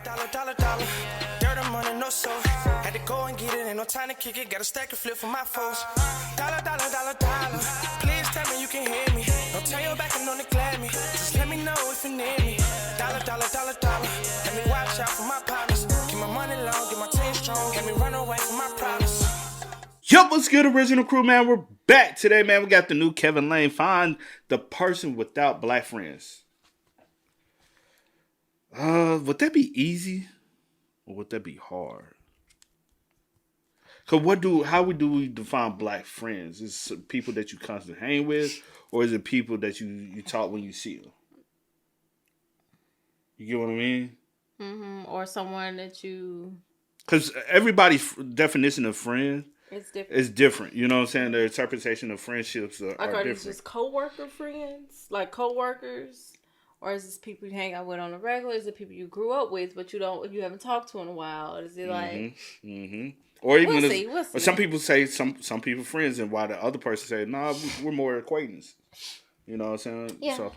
Dollar. Dirt and money, no soul. Had to go and get it, ain't no time to kick it. Got a stack of flip for my foes. Dollar. Please tell me you can hear me. Don't turn your back and don't neglect me. Just let me know if you need me. Dollar. Let me watch out for my partners. Keep my money long, get my team strong. Let me run away from my problems. Yo, what's good, original crew, man? We're back today, man. We got the new Kevin Lane. Find the person without black friends. Would that be easy or would that be hard? Cause how do we define black friends? Is it people that you constantly hang with, or is it people that you talk when you see them? You get what I mean? Mm-hmm. Or someone that you. Because everybody's definition of friend. It's different. You know what I'm saying? Their interpretation of friendships are different. These just co-worker friends? Like co-workers? Or is this people you hang out with on a regular? Is it people you grew up with but you haven't talked to in a while? Is it like... Or even we'll see. Or some people say some people friends, and while the other person say, nah, we're more acquaintance. You know what I'm saying? Yeah. So,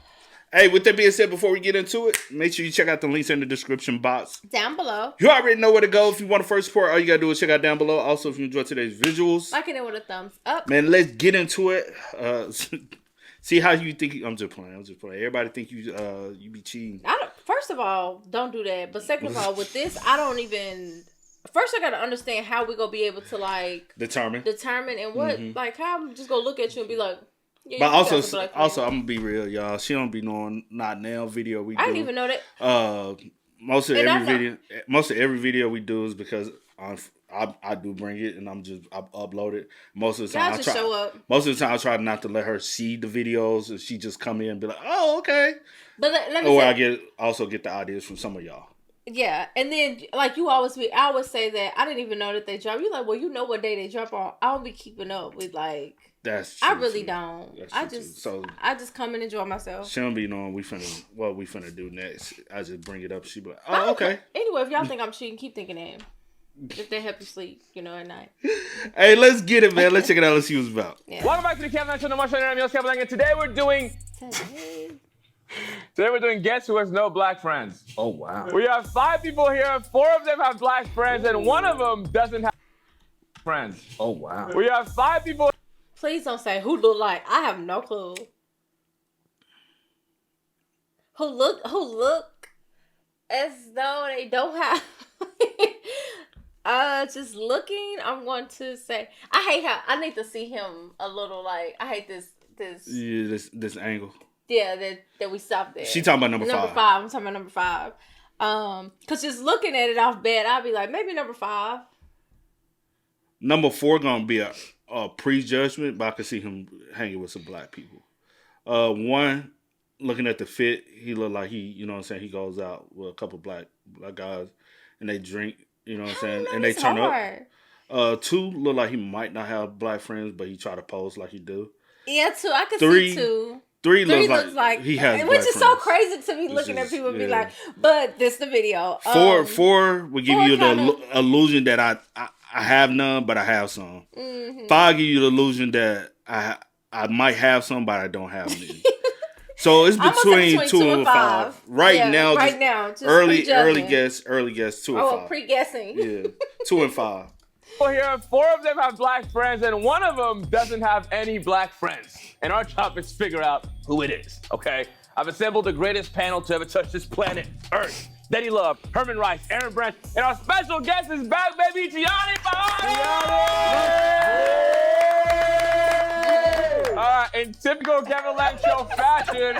hey, with that being said, before we get into it, make sure you check out the links in the description box. Down below. You already know where to go. If you want to first support, all you got to do is check out down below. Also, if you enjoyed today's visuals. Liking it with a thumbs up. Man, let's get into it. See how you think... I'm just playing. Everybody think you be cheating. First of all, don't do that. But second of all, with this, I don't even... First, I got to understand how we going to be able to, like... Determine and what... Like, how I'm just going to look at you and be like... Yeah, but also, I'm going to be real, y'all. She don't be knowing not now video we do. I didn't even know that. Most of every video we do is because I do bring it and I upload it. Most of the time, show up. Most of the time, I try not to let her see the videos, and she just come in and be like, "Oh, okay." But let me say, I also get the ideas from some of y'all. Yeah, and then like I always say that I didn't even know that they drop. You're like, well, you know what day they drop on. I don't be keeping up with like. That's true, I really don't. I just come and enjoy myself. She don't be knowing what we finna do next. I just bring it up. She be like, oh, okay. Anyway, if y'all think I'm cheating, keep thinking that. If they help you sleep, at night. Hey, let's get it, man. Let's check it out. Let's see what's about. Yeah. Welcome back to the Kevin Lane Show. No more show. I'm your Kevin Lane, and today we're doing Guess Who Has No Black Friends. Oh, wow. We have 5 people here. 4 of them have black friends, and 1 of them doesn't have friends. Oh, wow. We have 5 people. Please don't say who look like. I have no clue. Who look as though they don't have. Just looking, I'm going to say I hate how I need to see him a little. Like I hate this. Yeah, this angle. Yeah, that we stopped there. She talking about number 5. Number 5. I'm talking about number 5. Cause just looking at it off bed, I'll be like maybe number 5. Number 4 gonna be a prejudgment, but I can see him hanging with some black people. 1, looking at the fit, he look like he goes out with a couple black guys and they drink, you know what I'm saying, and they turn up. 2 look like he might not have black friends, but he try to pose like he do. Yeah, 2. I can see 2. 3 looks like he has, which is friends. So crazy to me looking at people and be like, but this the video. 4 will give you the illusion that I have none, but I have some. 5 give you the illusion that I might have some, but I don't have any. So it's between 2 and 5. Right now, just early guess 2 and 5. Oh, pre-guessing. Yeah, 2 and 5. Here, 4 of them have black friends, and 1 of them doesn't have any black friends. And our job is to figure out who it is, okay? I've assembled the greatest panel to ever touch this planet, Earth. Daddy Love, Herman Rice, Aaron Branch, and our special guest is back, baby, Gianni All right, in typical Kevin Lane Show fashion,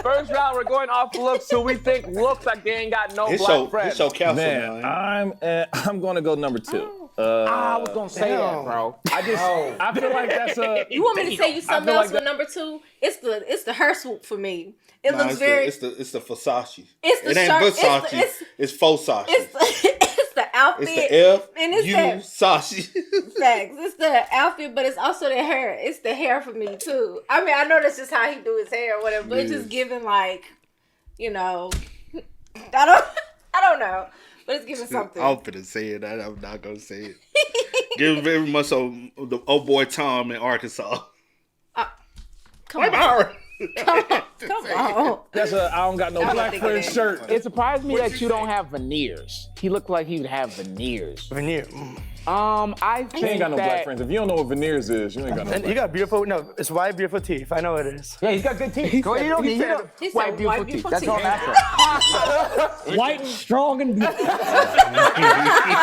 first round we're going off looks, who we think looks like they ain't got no black friends. It's so council, man. I'm gonna go number 2. I was gonna say that, bro. I feel like that's a. You want me to say you something else with number 2? It's the hair swoop for me. It looks very. It's the Versace. It's the it ain't shirt. Versace. It's Fosashi. It's the outfit. It's the F. And it's Sashi. Facts. It's the outfit, but it's also the hair. It's the hair for me too. I mean, I know that's just how he do his hair or whatever, but it's just giving like, I don't know. But it's giving something. I'm finna say it. I'm not gonna say it. Give very much so the old boy Tom in Arkansas. Come on. Come on. That's a I don't got no black friend shirt. It surprised me that you don't have veneers. He looked like he would have veneers. Veneer. I think He ain't got no that, black friends. If you don't know what veneers is, you ain't got no And black you got beautiful, no, it's white, beautiful teeth. I know it is. Yeah, he's got good teeth. Go, you don't need He said white beautiful That's teeth. all natural. White, strong, and beautiful.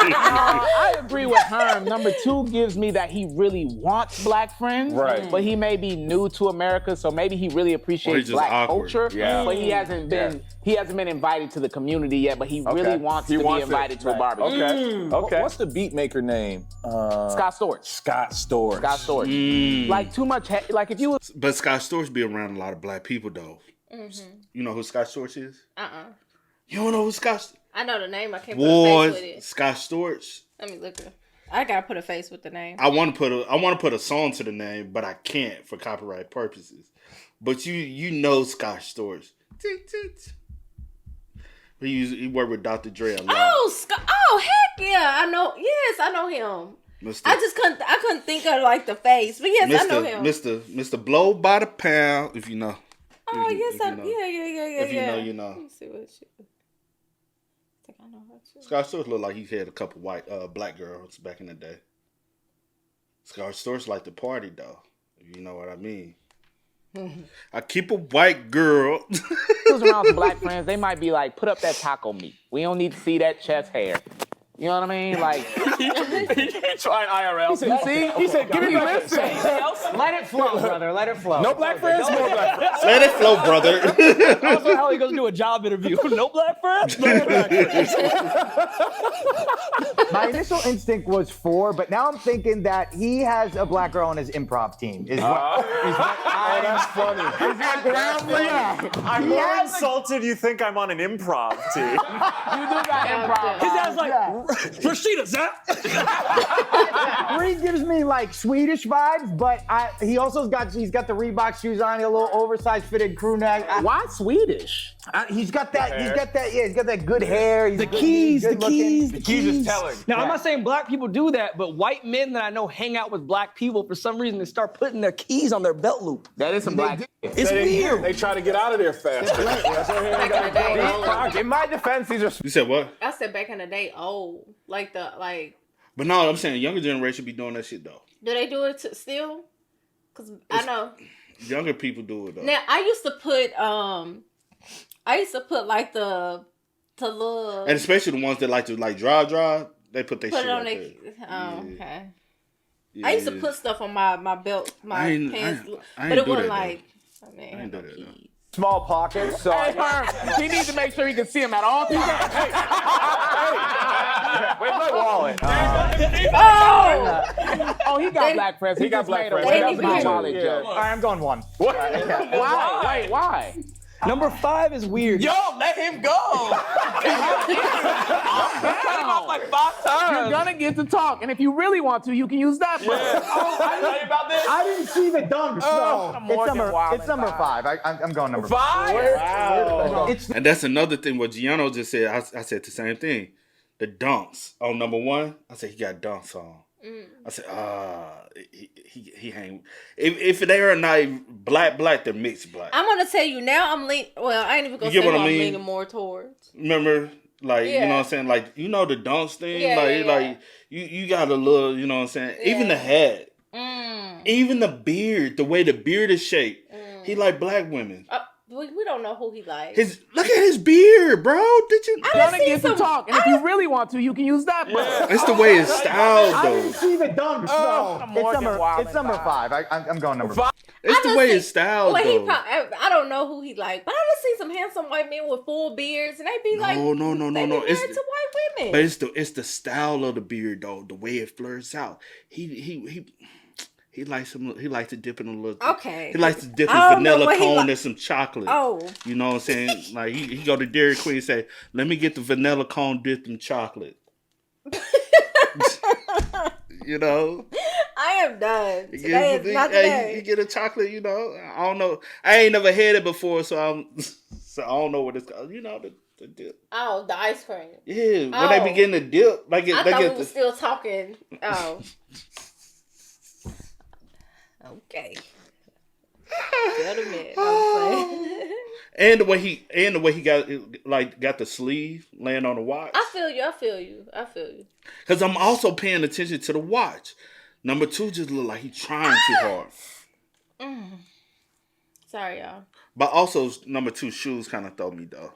I agree with Herm. Number 2 gives me that he really wants black friends, Right. but he may be new to America, so maybe he really appreciates just black awkward. culture, Yeah. but he hasn't been invited to the community yet, but he really wants to be invited to a barbecue. Okay. What's the beat maker name? Scott Storch. Scott Storch. Scott Storch. Like too much, like if you was But Scott Storch be around a lot of black people though. You know who Scott Storch is? You don't know who Scott? I know the name. I can't put a face with it. Scott Storch. Let me look it. I gotta put a face with the name. I want to put a song to the name, but I can't for copyright purposes. But you know Scott Storch. He worked with Dr. Dre a lot. Oh heck yeah! I know. Yes, I know him. I couldn't think of like the face, but yes, I know him. Mr. Blow by the Pound, if you know. Oh yes, yeah. If you know, you know. Let me see what she. I think I know her too. Scott Storch looked like he had a couple black girls back in the day. Scott Storch liked to party though, if you know what I mean. I keep a white girl. he was around some black friends, they might be like, put up that taco meat. We don't need to see that chest hair. You know what I mean? Like, He tried IRL. he said, give me the list. Let it flow, brother. Let it flow. No black friends? More black friends. Let it flow, brother. Also, how he goes to do a job interview. No black friends? No black friends. My initial instinct was 4, but now I'm thinking that he has a black girl on his improv team. That's funny. I'm more insulted you think I'm on an improv team. You do got improv. His dad's like, Rashida, Zach. 3 gives me like Swedish vibes, but he's got the Reebok shoes on, a little oversized fitted crew neck. Why Swedish? He's got that good hair. He's The keys is telling. Now, I'm not saying black people do that, but white men that I know hang out with black people for some reason, they start putting their keys on their belt loop. That is some black. It's weird. They try to get out of there fast. In my defense, these are. You said what? I said back in the day, like. But no, I'm saying younger generation be doing that shit though. Do they do it still? Cause I know younger people do it though. Now I used to put like the little, and especially the ones that like to like drive. They put their shit it on right their. there. Oh, okay. Yeah. I used to put stuff on my belt, my pants, but it wasn't like. I ain't do that. Small pockets, so He needs to make sure he can see him at all times. Where's my wallet? Oh, he got black friends. He got black friends. They That was didn't my even- wallet joke. all right, I'm going 1. Why? Wait, why? Number 5 is weird. Yo, let him go. Cut him off like 5 times. You're gonna get to talk, and if you really want to, you can use that. Tell you about this? I didn't see the dunks, though. It's number 5. I'm going number 5. 5? Wow. And that's another thing. What Gianno just said. I said the same thing. The dunks on number 1. I said he got dunks on. I said, he hang. If they are not black, they're mixed black. I'm gonna tell you now. I'm leaning. Well, I ain't even gonna You say get who what I I'm mean? leaning more towards. Remember, like you know what I'm saying, like you know the dunks thing, like you got a little, you know what I'm saying. Even the hat, even the beard, the way the beard is shaped, he like black women. We don't know who he likes. Look at his beard, bro. Did you? I Gonna done seen get to some. talk, and if you really want to, you can use that. It's the way it's styled, I though. didn't see the dunks, though. It's number 5. I'm going number 5. It's the way it's styled, Well, though. I don't know who he like, but I done seen some handsome white men with full beards, and they be like, No. They be married It's to white women. But it's the style of the beard, though. The way it flirts out. He likes to dip in a little. Okay. He likes to dip I in don't know vanilla what he cone like. and some chocolate. Oh. You know what I'm saying? Like he go to Dairy Queen and say, "Let me get the vanilla cone dipped in chocolate." You know. I am done. Today is not the day. You get a chocolate. You know. I don't know. I ain't never had it before, so I don't know what it's called. You know the dip. Oh, the ice cream. Yeah, when they begin to dip, like I thought we were still talking. Oh. Okay. And the way he got the sleeve laying on the watch. I feel you. Because I'm also paying attention to the watch. Number 2 just look like he's trying too hard. Sorry, y'all. But also number 2 shoes kind of throw me though.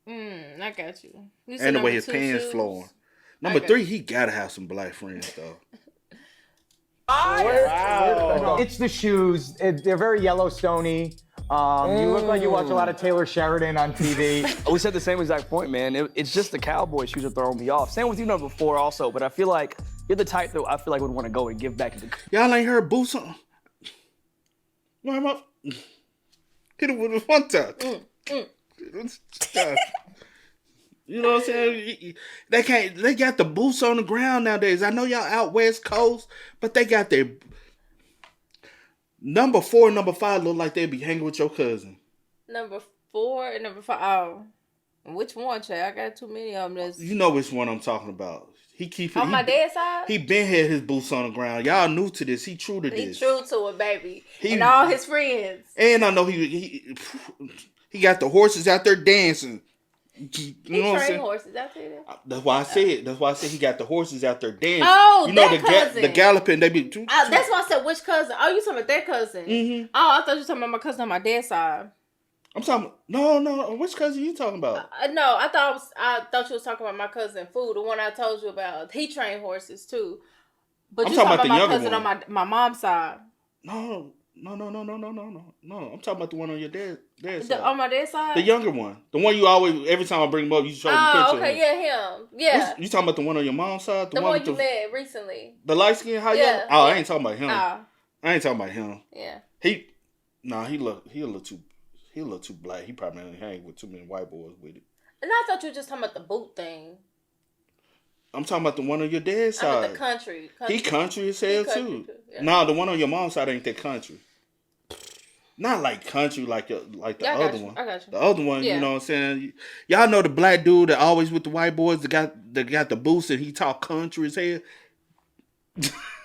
I got you. And the way his pants flowing. Number 3, he gotta have some black friends though. Wow. It's the shoes. They're very Yellowstone-y. You look like you watch a lot of Taylor Sheridan on TV. We said the same exact point, man. It's just the cowboy shoes are throwing me off. Same with you, number 4 also, but I feel like you're the type that I feel like would want to go and give back to the... Y'all ain't heard boots on? Why am I... Hit it with one time. You know what I'm saying? They got the boots on the ground nowadays. I know y'all out West Coast, but they got their... Number 4 and number 5 look like they be hanging with your cousin. Number 4 and number 5. Oh, which one, Chad? I got too many of them. You know which one I'm talking about. He keep on my dad's side. He been had his boots on the ground. Y'all new to this. He true to this. He true to it, baby. And all his friends. And I know he got the horses out there dancing. He train horses out there. That's why I said. That's why I said he got the horses out there dancing. Oh, you know that cousin. The galloping. They be. That's why I said which cousin. Oh, you talking about that cousin? Mm-hmm. Oh, I thought you were talking about my cousin on my dad's side. I'm talking. No. Which cousin you talking about? No, I thought you was talking about my cousin Fu, the one I told you about. He trained horses too. But I'm you talking talking about my the cousin younger on my mom's side. No. I'm talking about the one on your dad's side. On my dad's side? The younger one. The one you always, every time I bring him up, you show me the picture. Oh, okay, yeah, him. Yeah. You talking about the one on your mom's side? The one you met recently. The light skin? How young? Oh, I ain't talking about him. I ain't talking about him. Yeah. He look too black. He probably ain't hang with too many white boys with it. And I thought you were just talking about the boot thing. I'm talking about the one on your dad's side. The country. He country as hell too. Yeah. No, the one on your mom's side ain't that country. Not like country like the other one. I got you. The other one, you know what I'm saying? Y'all know the black dude that always with the white boys that got the boots and he talk country as hell.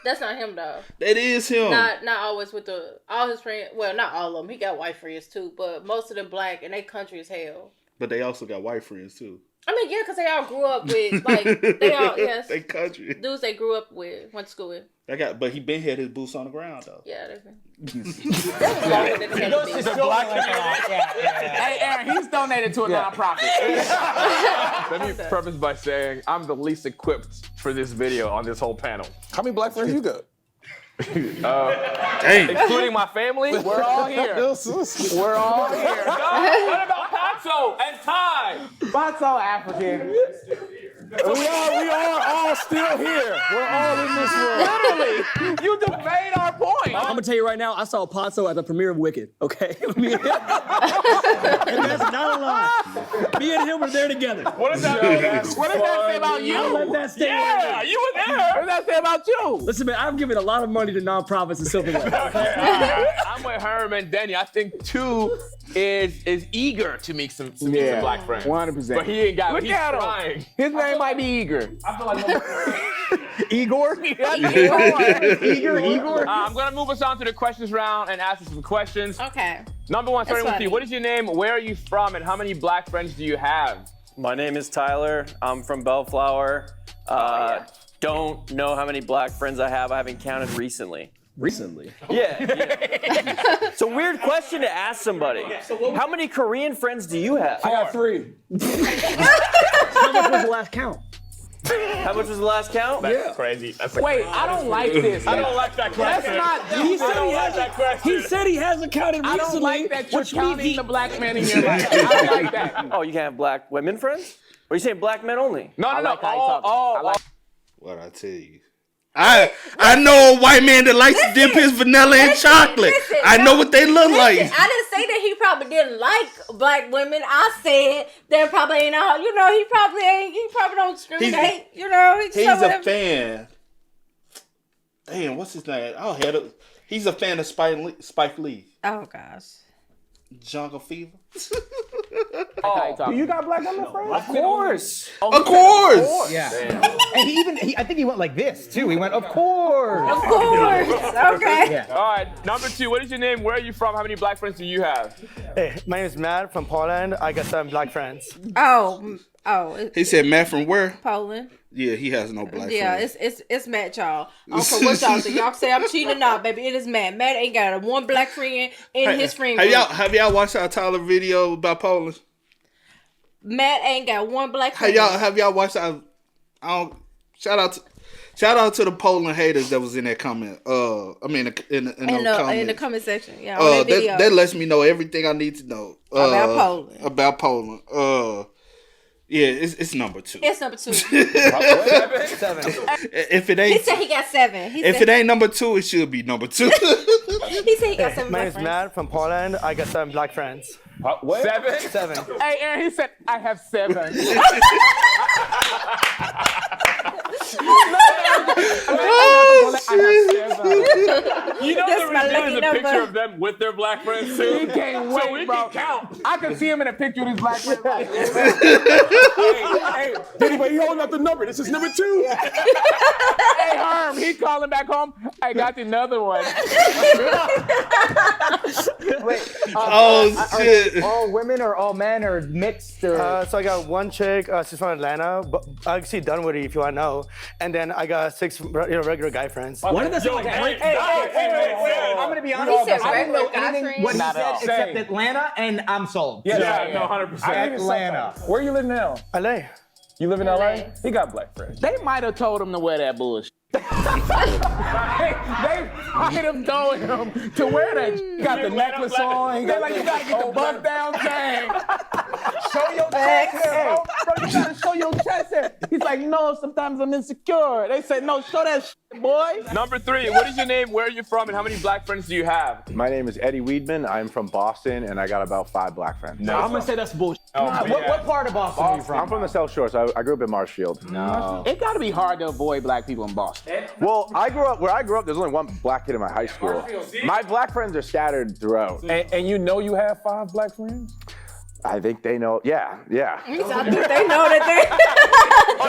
That's not him though. That is him. Not always with all his friends. Well, not all of them. He got white friends too, but most of them black and they country as hell. But they also got white friends too. I mean, yeah, because they all grew up with they country dudes they grew up with, went to school with. But he been had his boots on the ground though. Yeah, that's Hey, Aaron, he's donated to a nonprofit. Let me preface by saying I'm the least equipped for this video on this whole panel. How many black friends you got? Dang. Including my family, we're all here. We're all here. No, what about Patso and Ty? Patso African. We are all still here. We're all in this room. Literally, you debated our point. I'm gonna tell you right now, I saw Patso at the premiere of Wicked, okay? And that's not a lie. Me and him were there together. What does that say about you? I'll let that stay. Yeah, you were there. What does that say about you? Listen, man, I've given a lot of money to nonprofits and stuff like that. I'm with Herm and Denny. I think 2 is eager to meet some black friends. 100%. But he ain't got. He's trying. His name might be Eager. I feel like Igor? Igor? I'm gonna move us on to the questions round and ask you some questions. Okay. Number 1, starting with you. What is your name? Where are you from? And how many black friends do you have? My name is Tyler. I'm from Bellflower. Don't know how many black friends I have. I haven't counted recently. Recently? Yeah. It's a weird question to ask somebody. How many Korean friends do you have? I got 3. How much was the last count? How much was the last count? That's crazy. Wait, I don't like this. I don't like that question. That's not. He said he hasn't counted recently. I don't like that you're counting the black men in your life. I don't like that. Oh, you can have black women friends? Or are you saying black men only? No. What I tell you. I know a white man that likes to dip his vanilla in chocolate. Listen, I know what they look like. I didn't say that he probably didn't like black women. I said there probably ain't all. You know, he probably don't discriminate. He's a fan. Damn, what's his name? He's a fan of Spike Lee. Oh gosh. Jungle Fever. Do you got black women friends? Of course. Of course. Yeah. And I think he went like this too. He went, of course. Of course. Okay. Yeah. All right, number 2. What is your name? Where are you from? How many black friends do you have? Hey, my name is Matt from Poland. I got some black friends. Oh. He said, Matt from where? Poland. Yeah, he has no black Yeah, friends. it's Matt, y'all. I don't care what y'all think. Y'all say I'm cheating or not, baby. It is Matt. Matt ain't got one black friend in his friend group. Have y'all watched our Tyler video about Poland? Matt ain't got one black friend. Have y'all watched our? Shout out to the Poland haters that was in that comment. I mean, in the comment section. Yeah, on that video. That lets me know everything I need to know about Poland. Yeah, it's number 2. It's number 2. 7. If it ain't, he said he got 7. If it ain't number 2, it should be number 2. He said he got 7. My name is Matt from Poland. I got some black friends. What? 7. Hey, Aaron, he said, I have 7. You know the reason is a picture of them with their black friends too. He can't wait, so we bro. can count. I can see him in a picture with his black friend. Hey, Diddy, but he holding up the number. This is number 2. Hey, Herm, he calling back home. I got another one. Wait. Shit. All women or all men or mixed or? So I got one chick. She's from Atlanta. But I actually Dunwoody, if you want to know. And then I got 6 regular guy friends. One of the songs. Hey, I'm gonna be honest. I didn't know anything what he said except Atlanta, and I'm sold. Yeah, no, 100%. Atlanta. Where you live now? LA. You live in LA? He got black friends. They might have told him to wear that bullshit. They might have told him to wear that. He got the necklace on. He got like, you gotta get the buck down thing. Show your chest hair, bro. You gotta show your chest hair. He's like, no, sometimes I'm insecure. They said, no, show that shit, boy. Number 3. What is your name? Where are you from? And how many black friends do you have? My name is Eddie Weedman. I'm from Boston, and I got about 5 black friends. No, I'm gonna say that's bullshit. Oh, What part of Boston are you from? I'm from the South Shore, so I grew up in Marshfield. No. It gotta be hard to avoid black people in Boston. Well, where I grew up, there's only one black kid in my high school. My black friends are scattered throughout. And you know you have 5 black friends? I think they know. Yeah. I think they know that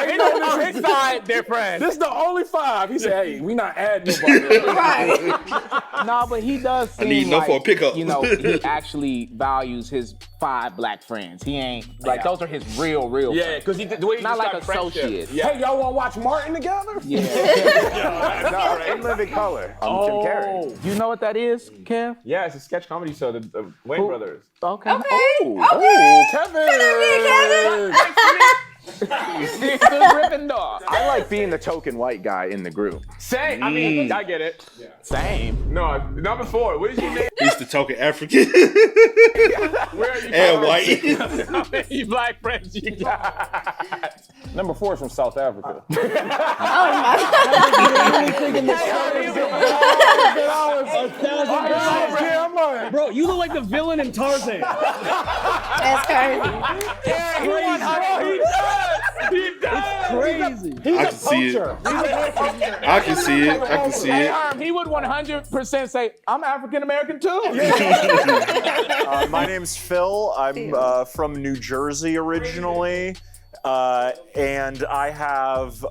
They know on his side, they're friends. This is the only 5. He said, hey, we not adding nobody. right. No, but he does seem need no like, for a pickup. he actually values his 5 black friends. He ain't, like, those are his real Yeah, friends. because the way he Not like described friendship. associates. Yeah. Hey, y'all want to watch Martin together? Yeah. No, in Living Color. I'm Jim Carrey. You know what that is, Kev? Yeah, it's a sketch comedy show, the Wayne brothers. Okay. Kevin! Gryffindor. I like being the token white guy in the group. Same. I mean, I get it. Yeah. Same. No, number 4. What is your name? He's the token African. Where are you And from? white. How many black friends you got? Number 4 is from South Africa. Bro, you look like the villain in Tarzan. That's crazy. He does. Crazy. I can see it. I can see it. I can see it. He would 100% say, I'm African American too. My name's Phil. I'm from New Jersey originally. And I have 4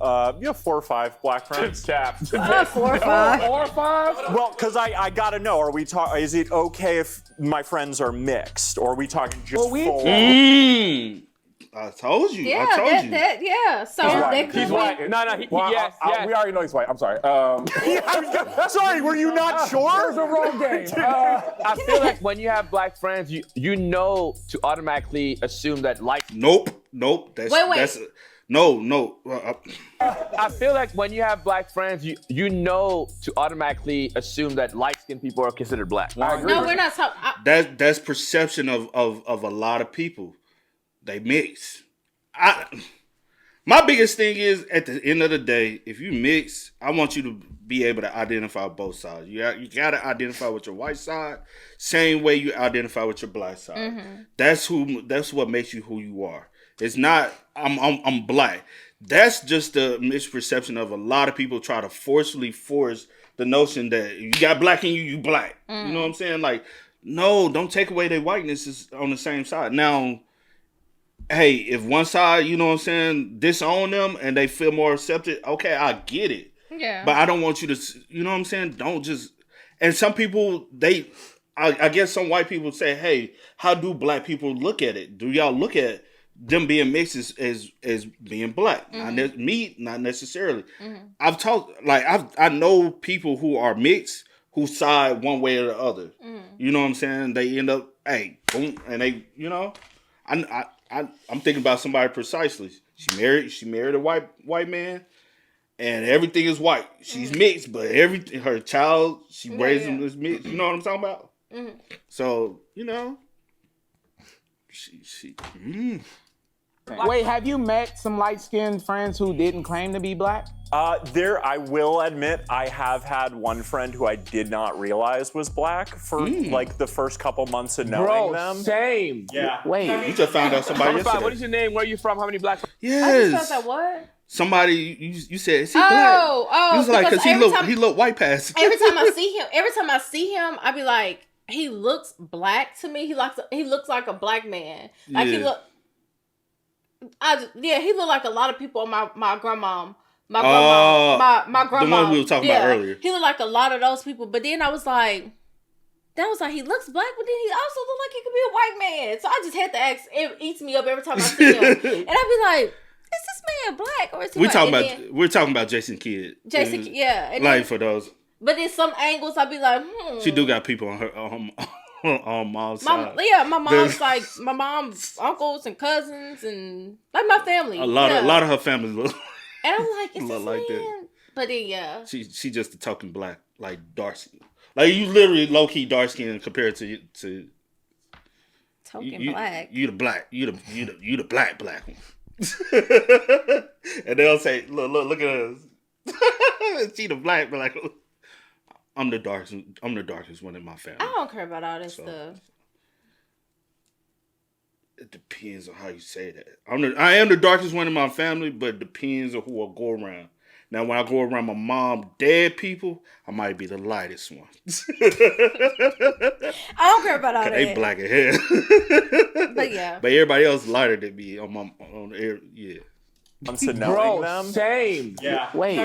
or 5 black friends. 4 or 5. 4 or 5? Well, because I gotta know, are we talking? Is it okay if my friends are mixed, or are we talking just full? I told you. Yeah, I told you. yeah. So they could He's white. No, yes. We already know he's white. I'm sorry. Sorry, were you not sure? It was a wrong game. I feel like when you have black friends, you know to automatically assume that Nope. That's Wait. that's no. I feel like when you have black friends, you know to automatically assume that light-skinned people are considered black. I agree. No, we're not talking. That's perception of a lot of people. They mix. My biggest thing is at the end of the day, if you mix, I want you to be able to identify both sides. You got to identify with your white side, same way you identify with your black side. Mm-hmm. That's what makes you who you are. It's not I'm black. That's just the misperception of a lot of people try to force the notion that you got black in you, you black. You know what I'm saying? Like, No, don't take away their whiteness is on the same side. Now, hey, if one side, you know what I'm saying, disown them and they feel more accepted, okay, I get it. Yeah. But I don't want you to, you know what I'm saying? Don't just, and some people, I guess some white people say, hey, how do black people look at it? Do y'all look at them being mixed as being black? Mm-hmm. Not necessarily. Mm-hmm. I've talked, like, I know people who are mixed who side one way or the other. Mm-hmm. You know what I'm saying? They end up, hey, boom, and they, you know, I'm thinking about somebody precisely. She married a white man, and everything is white. She's mixed, but her child, she raised him as mixed. You know what I'm talking about? Mm-hmm. So, you know, she. Wait, have you met some light-skinned friends who didn't claim to be black? I will admit, I have had one friend who I did not realize was black for like the first couple months of knowing them. Same. Yeah. Wait. You just found out somebody yesterday. What is your name? Where are you from? How many black friends? Yes. I just felt that what? Somebody, you said, is he black? You was like, because he looked white passing. Every time I see him, I be like, he looks black to me. He looks like a black man. Like he look. He looked like a lot of people on my grandma. My grandma. The one we were talking about earlier. He looked like a lot of those people. But then I was like, he looks black, but then he also looked like he could be a white man. So I just had to ask. It eats me up every time I see him. And I be like, is this man black or is he white? We're talking about Jason Kidd. Jason Kidd, yeah. And like then, for those. But in some angles, I'd be like, She do got people on her on mom's side. My mom's like my mom's uncles and cousins and like my family. A lot of her family look. And I'm like, is this like man? that. But then she just a token black, like dark skin. Like you literally low key dark skin compared to token black. You the black. You the black one. And they'll say, look at us. She the black. I'm the darkest one in my family. I don't care about all this stuff. It depends on how you say that. I am the darkest one in my family, but it depends on who I go around. Now, when I go around my mom, dad people, I might be the lightest one. I don't care about all that. They black as hell. But yeah. But everybody else lighter than me yeah. Bro, them. Same. Yeah. Wait.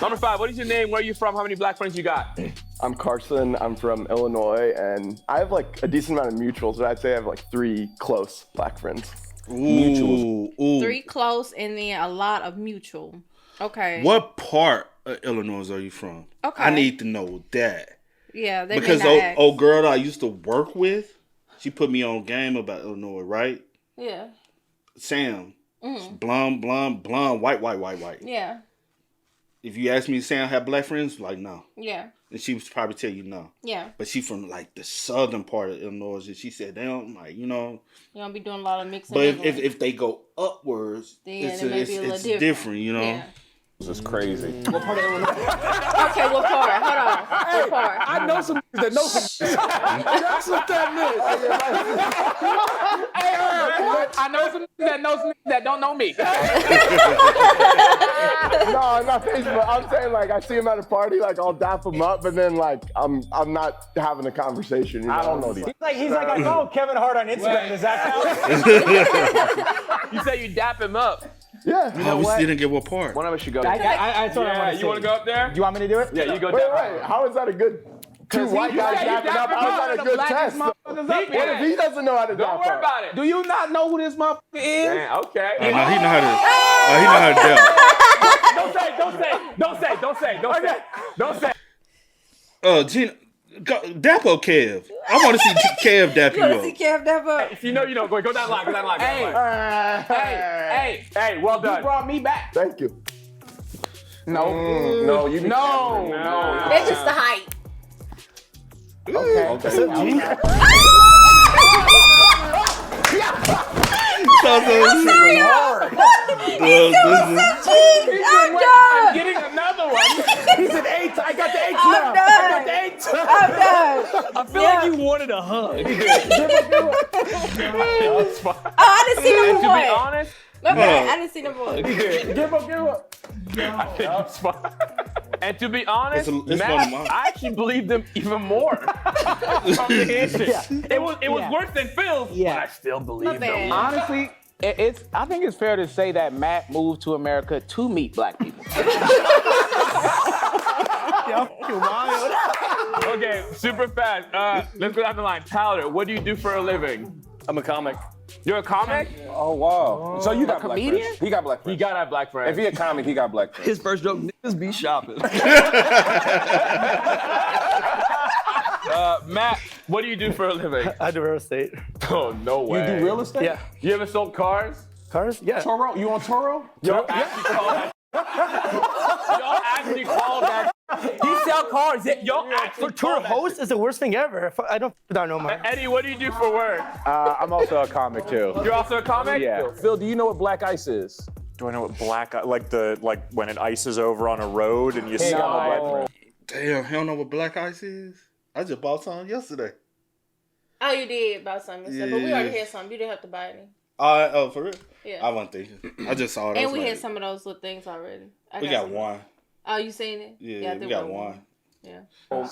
Number 5, what is your name? Where are you from? How many black friends you got? I'm Carson. I'm from Illinois, and I have like a decent amount of mutuals, but I'd say I have like 3 close black friends. Ooh. 3 close and then a lot of mutual. Okay. What part of Illinois are you from? Okay. I need to know that. Yeah, they because old girl that I used to work with, she put me on game about Illinois, right? Yeah. Sam. Mm-hmm. Blonde, white. Yeah. If you ask me, Sam had black friends, like no. Yeah. And she would probably tell you no. Yeah. But she from like the southern part of Illinois, and she said they don't like, you know. You don't be doing a lot of mixing. But if they go upwards, it's different, you know. Yeah. This is crazy. What part of Illinois? Okay, what part? Hold on. What part? I know some that know some. That's what that means. I know some that know some that don't know me. No, I'm not Facebook. I'm saying like I see him at a party, like I'll dap him up, but then like I'm not having a conversation. You know? I don't know these. He's like I follow Kevin Hart on Instagram. Does that count? You say you dap him up. Yeah. You know what? We didn't get what part. One of us should go. I thought I You want to go up there? Do you want me to do it? Yeah, you go Wait, down. how is that a good? 2 white guys dapping up. How is that a good test? What if he doesn't know how to dap up? Don't worry about it. Do you not know who this motherfucker is? Man, okay. He know how to. Don't say. Gina, dap up Kev. I want to see Kev dap you You want up. to see Kev dap up? If you know, you know. Go down line. Hey, well done. You brought me back. Thank you. No. No, you. No. It's just the height. Okay. I'm getting another one. He's an 8. I got the 8 I'm now. done. I got the 8. I'm done. I feel like you wanted a hug. I didn't see number 1. To be honest, My bad. I didn't see number 1. Give up. And to be honest, It's one of Matt, mine. I actually believed him even more. From the handshake. It was worse than Phil's, but I still believed him. Honestly, I think it's fair to say that Matt moved to America to meet black people. Okay, super fast. Let's go down the line. Tyler, what do you do for a living? I'm a comic. You're a comic? Oh, wow. So you got black comedian? friends. He got black friends. He gotta have black friends. If he a comic, he got black friends. His first joke, niggas be shopping. Matt, what do you do for a living? I do real estate. Oh, no way. You do real estate? Yeah. You ever sold cars? Cars? Yeah. Toro? You on Toro? Y'all actually call that. Y'all actually call that. He sell cars. Y'all actually For tour host is the worst thing ever. I don't know my. Eddie, what do you do for work? I'm also a comic too. You're also a comic? Yeah. Phil, do you know what black ice is? Do I know what like when it ices over on a road and you slide? Damn, he don't know what black ice is? I just bought some yesterday. Oh, you did buy something, but we Yeah. already had some. You didn't have to buy any. Oh, for real? Yeah. I wasn't thinking. I just saw it. I And was we like, had some of those little things already. We got some. one. Oh, you seen it? Yeah, I we think got we're one. Yeah.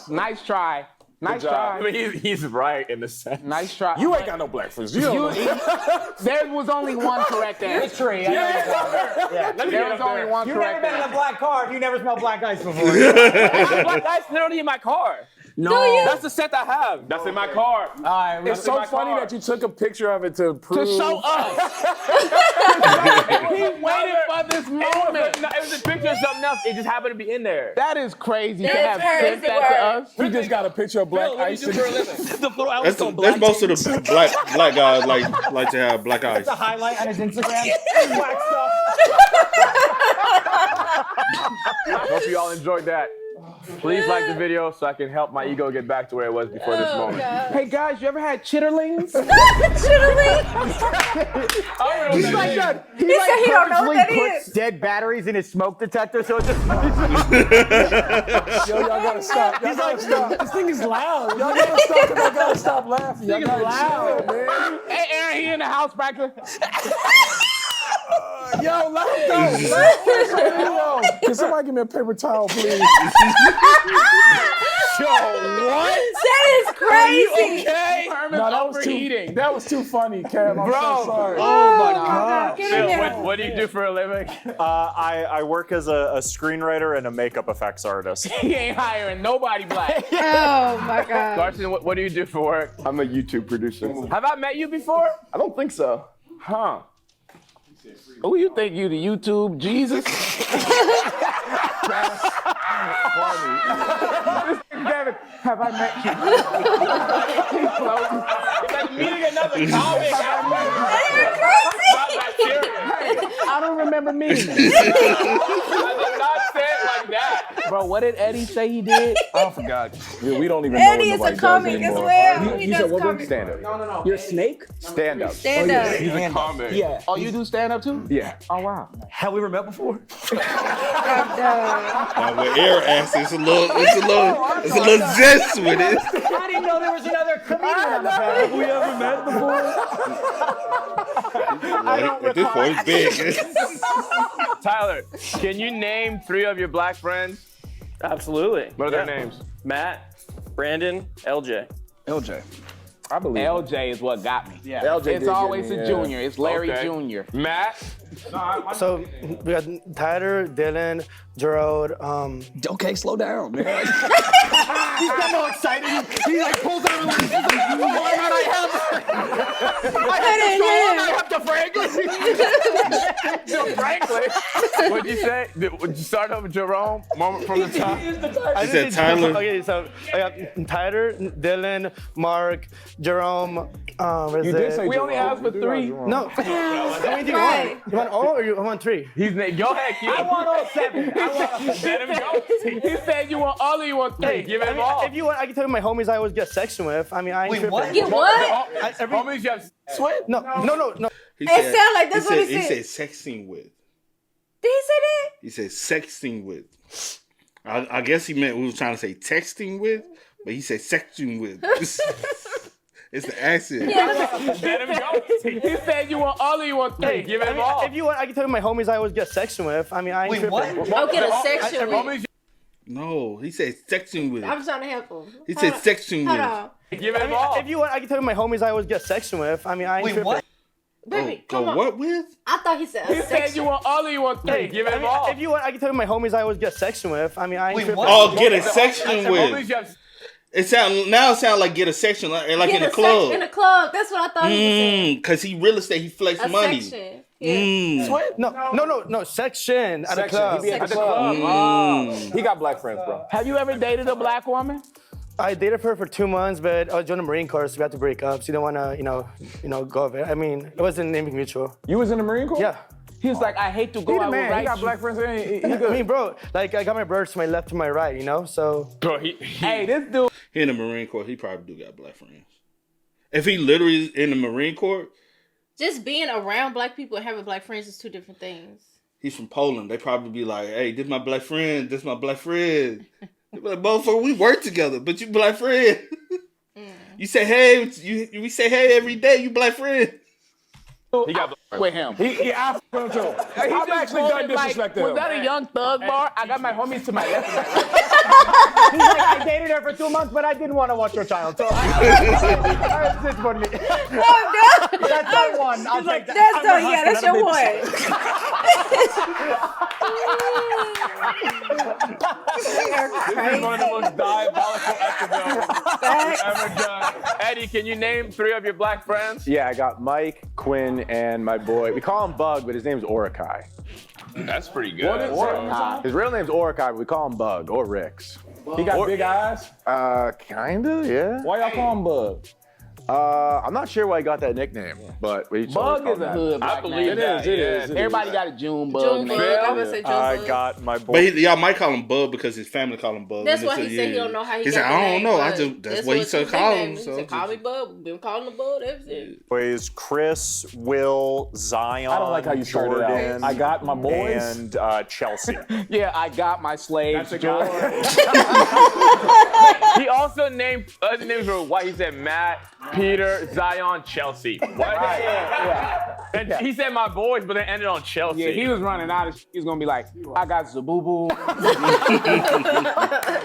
Nice try. Nice I try. mean, he's right in the sense. Nice try. You ain't got no black friends. You don't know. There was only one correct answer. History. There was only one You've never correct been in a answer. black car if you never smelled black ice before. Black ice literally in my car. No. That's the set I have. That's in my car. All right, It's so funny that you took a picture of it to prove. To show us. He waited for this moment. No, it was a picture of something else. It just happened to be in there. That is crazy to That have is sent crazy that to work. us. He just got a picture of black ice. The photo I was That's, on that's black most of tapes. the black guys like to have black ice. It's a highlight on his Instagram. Black stuff. Hope you all enjoyed that. Please like the video so I can help my ego get back to where it was before this moment. Hey guys, you ever had chitterlings? He's like that. He said he don't know what that puts is. dead batteries in his smoke detector, so it just. Yo, y'all gotta stop. Y'all gotta stop. This thing is loud. Y'all gotta stop. Y'all gotta stop laughing. Y'all gotta loud. chill, man. Hey Aaron, he in the house practicing. Yo, let him go. Can somebody give me a paper towel, please? Yo, what? That is crazy. Okay. No, that was overeating. That was too funny, Cam. I'm Bro. so sorry. Oh my God. Get in Phil, there. what do you do for a living? I work as a screenwriter and a makeup effects artist. He ain't hiring nobody black. Oh my God. Carson, what do you do for work? I'm a YouTube producer. Have I met you before? I don't think so. Huh. Who you think you, the YouTube Jesus? David, have I met you? He's floating. It's like meeting another comic. I don't remember meeting him. I did not say it like that. Bro, what did Eddie say he did? I forgot. Yeah, we don't even Eddie know is what a nobody comic does as anymore. well. He You does said what? comic. Stand up. No. You're a snake? Stand up. Stand up. He's a comic. Yeah. Oh, you do stand up too? Yeah. Oh, wow. Have we ever met before? Now with air ass, it's a little zest with it. I didn't know there was another comedian on the panel. Have we ever met before? At this point, it's big. Tyler, can you name 3 of your black friends? Absolutely. What are their names? Matt, Brandon, LJ. LJ. I believe LJ is what got me. Yeah. LJ It's did always get me, a yeah. junior. It's Larry Okay. Jr. Matt? So we got Tyler, Dylan, Gerald. Okay, slow down, man. He's got no excited. He like pulls out a list. He's like, why not I have the Franklin. Franklin? What'd you say? Would you start over Jerome? Moment from the top. He said Tyler. Okay, so I got Tyler, Dylan, Mark, Jerome. You did say We only Jerome. asked for You do 3. have Jerome. No. How many do you Right. want? You want all or you want 3? Go ahead, kid. I want all 7. Let him go. He said you want all or you want 3. Give I him mean, all. if you want, I can tell you my homies I always get section with. I mean, I ain't tripping. what? Get what? Homies you have sex with? No. He It sound like that's what he He said. said sexting with. Did he say that? He said sexting with. I guess he meant we was trying to say texting with, but he said sexting with. It's the accent. Let him go. He said you want all or you want 3. Give I him mean, all. if you want, I can tell you my homies I always get section with. I mean, I ain't tripping. I'll get a section with. Homies No, he said section with. I'm trying to help him. He said section with. Hold on. Give it all. If you want, I can tell you my homies I always get section with. I mean, I ain't tripping. what? Baby, Go come on. what with? I thought he said He a said section. you want all or you want 3. Give it all. If you want, I can tell you my homies I always get section with. I mean, I ain't tripping. Oh, get a section Homies, with. you have- It sound like get a section like Get in a section club. in a club. That's what I thought he was saying. Cause he real estate, he flex A money. section. Yeah. No, section at a club. He be at the Section. club. He got black friends, bro. Have you ever dated a black woman? I dated her for 2 months, but I was joining the Marine Corps, so we had to break up. So you don't want to, go over it. I mean, it wasn't anything mutual. You was in the Marine Corps? Yeah. He was like, I hate to He go the out man. with He got black friends. He good. I mean, bro, like I got my birds to my left to my right, so. Bro, hey, this dude. He in the Marine Corps, he probably do got black friends. If he literally is in the Marine Corps, Just being around black people and having black friends is 2 different things. he's from Poland. They probably be like, hey, this my black friend. This my black friend. They be like, motherfucker, we work together, but you black friend. You say hey, we say hey every day. You black friend. He got with him. I feel too. I'm actually done disrespecting him. Was that a Young Thug bar? I got my homies to my left. He's like, I dated her for 2 months, but I didn't want to watch your child. So that's it for me. Oh, no. That's my one. I'll take that. That's your one. This is one of the most diabolical episodes ever done. Eddie, can you name 3 of your black friends? Yeah, I got Mike, Quinn, and my boy. We call him Bug, but his name's Orakai. That's pretty good. His real name's Orakai, but we call him Bug or Rix. He got big eyes? Kinda, yeah. Why y'all call him Bug? I'm not sure why he got that nickname, but we just always Bug call is him a that. hood black man. It is. Everybody got a June bug. June bug. I'm gonna say June I bug. got my boy. But y'all might call him Bub because his family call him Bub. That's And why it's he a- said he don't know how he He got said, the I don't name know. Bud. That's what he said. his Call nickname him. is. So He said, call me Bub. Been calling him Bub. That's it. Boys, Chris, Will, Zion, I don't like how you started Jordan, out. I got my boys. and Chelsea. Yeah, I got my slaves. That's a guy. He also named other names were white. He said Matt, Peter, Zion, Chelsea. What? And he said my boys, but then ended on Chelsea. Yeah, he was running out of He was going to be like, I got Zabubu.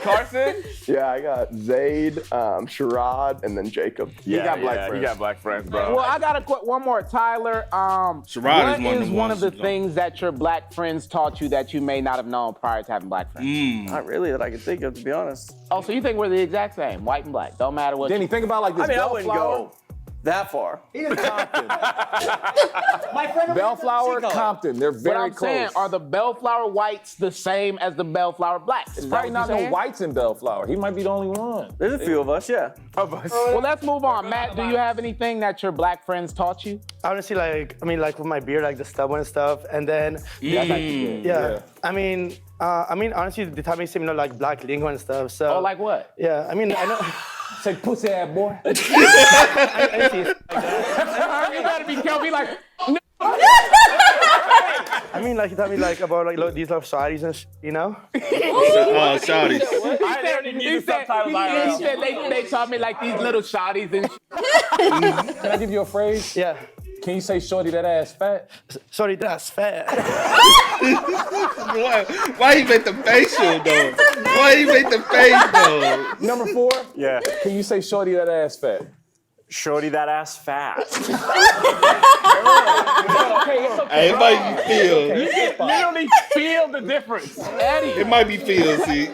Carson? Yeah, I got Zayd, Sherrod, and then Jacob. Yeah, he got black friends. He got black friends, bro. Well, I got one more, Tyler. Sherrod what is one one of the ones, things that your black friends taught you that you may not have known prior to having black friends? Not really that I can think of, to be honest. Oh, so you think we're the exact same, white and black? Don't matter what. Denny, think about like this. I mean, I wouldn't go that far. He is Compton. My friend Bellflower, Compton. They're What very I'm close. saying, are the Bellflower whites the same as the Bellflower blacks? There's Is that probably what not you're no saying? whites in Bellflower. He might be the only one. There's a few of us, yeah. Well, let's move on. Matt, do you have anything that your black friends taught you? Honestly, like with my beard, like the stub and stuff, and then yeah. I mean, honestly, they taught me some, like black lingo and stuff. So. Oh, like what? Yeah, I mean, I know. Say pussy ass boy. You gotta be careful. Be like, I mean, like he taught me like about like these little shawties and Shawty. He said they taught me like these little shawties and Can I give you a phrase? Yeah. Can you say shorty that ass fat? Sorry, that's fat. Why he made the facial though? Why he made the face though? Number 4. Yeah. Can you say shorty that ass fat? Shorty that ass fat. Hey, it might be Phil. You can literally feel the difference. Eddie, It might be Phil, see.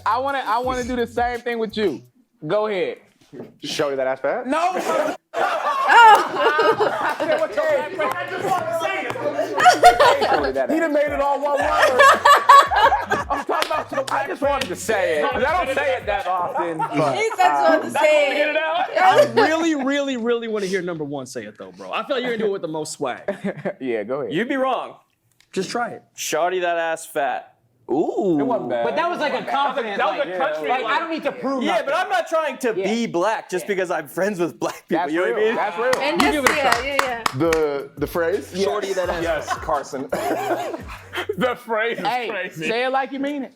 I wanna do the same thing with you. Go ahead. Show you that ass fat? No. He done made it all one word. I'm talking about your I just wanted to say it. 'Cause I don't say it that often. But He said to say get it out. I really want to hear number 1 say it though, bro. I feel like you're gonna do it with the most swag. Yeah, go ahead. You'd be wrong. Just try it. Shawty that ass fat. Ooh. It wasn't bad. But that was like a confident. That was a country. Like, I don't need to prove Yeah, nothing. but I'm not trying to be black just because I'm friends with black people. That's you know real. what I mean? That's real. And that's, yeah. The phrase? Shorty that ass. Yes, Carson. The phrase is Hey, crazy. say it like you mean it.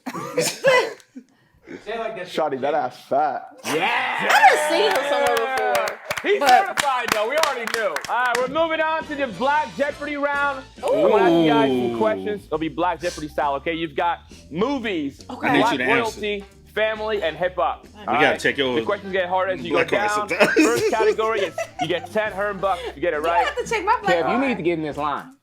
Shawty that ass fat. I've seen him somewhere before. He's certified, though. We already knew. All right, we're moving on to the Black Jeopardy round. I'm going to ask you guys some questions. It'll be Black Jeopardy style, okay? You've got movies, I need Black you to royalty, family, and hip-hop. We got to take your... The questions get harder as you go Black card down. sometimes. First category is you get 10 Hermbucks. You get it right. I have to check my Black Kev, you card. need to get in this line.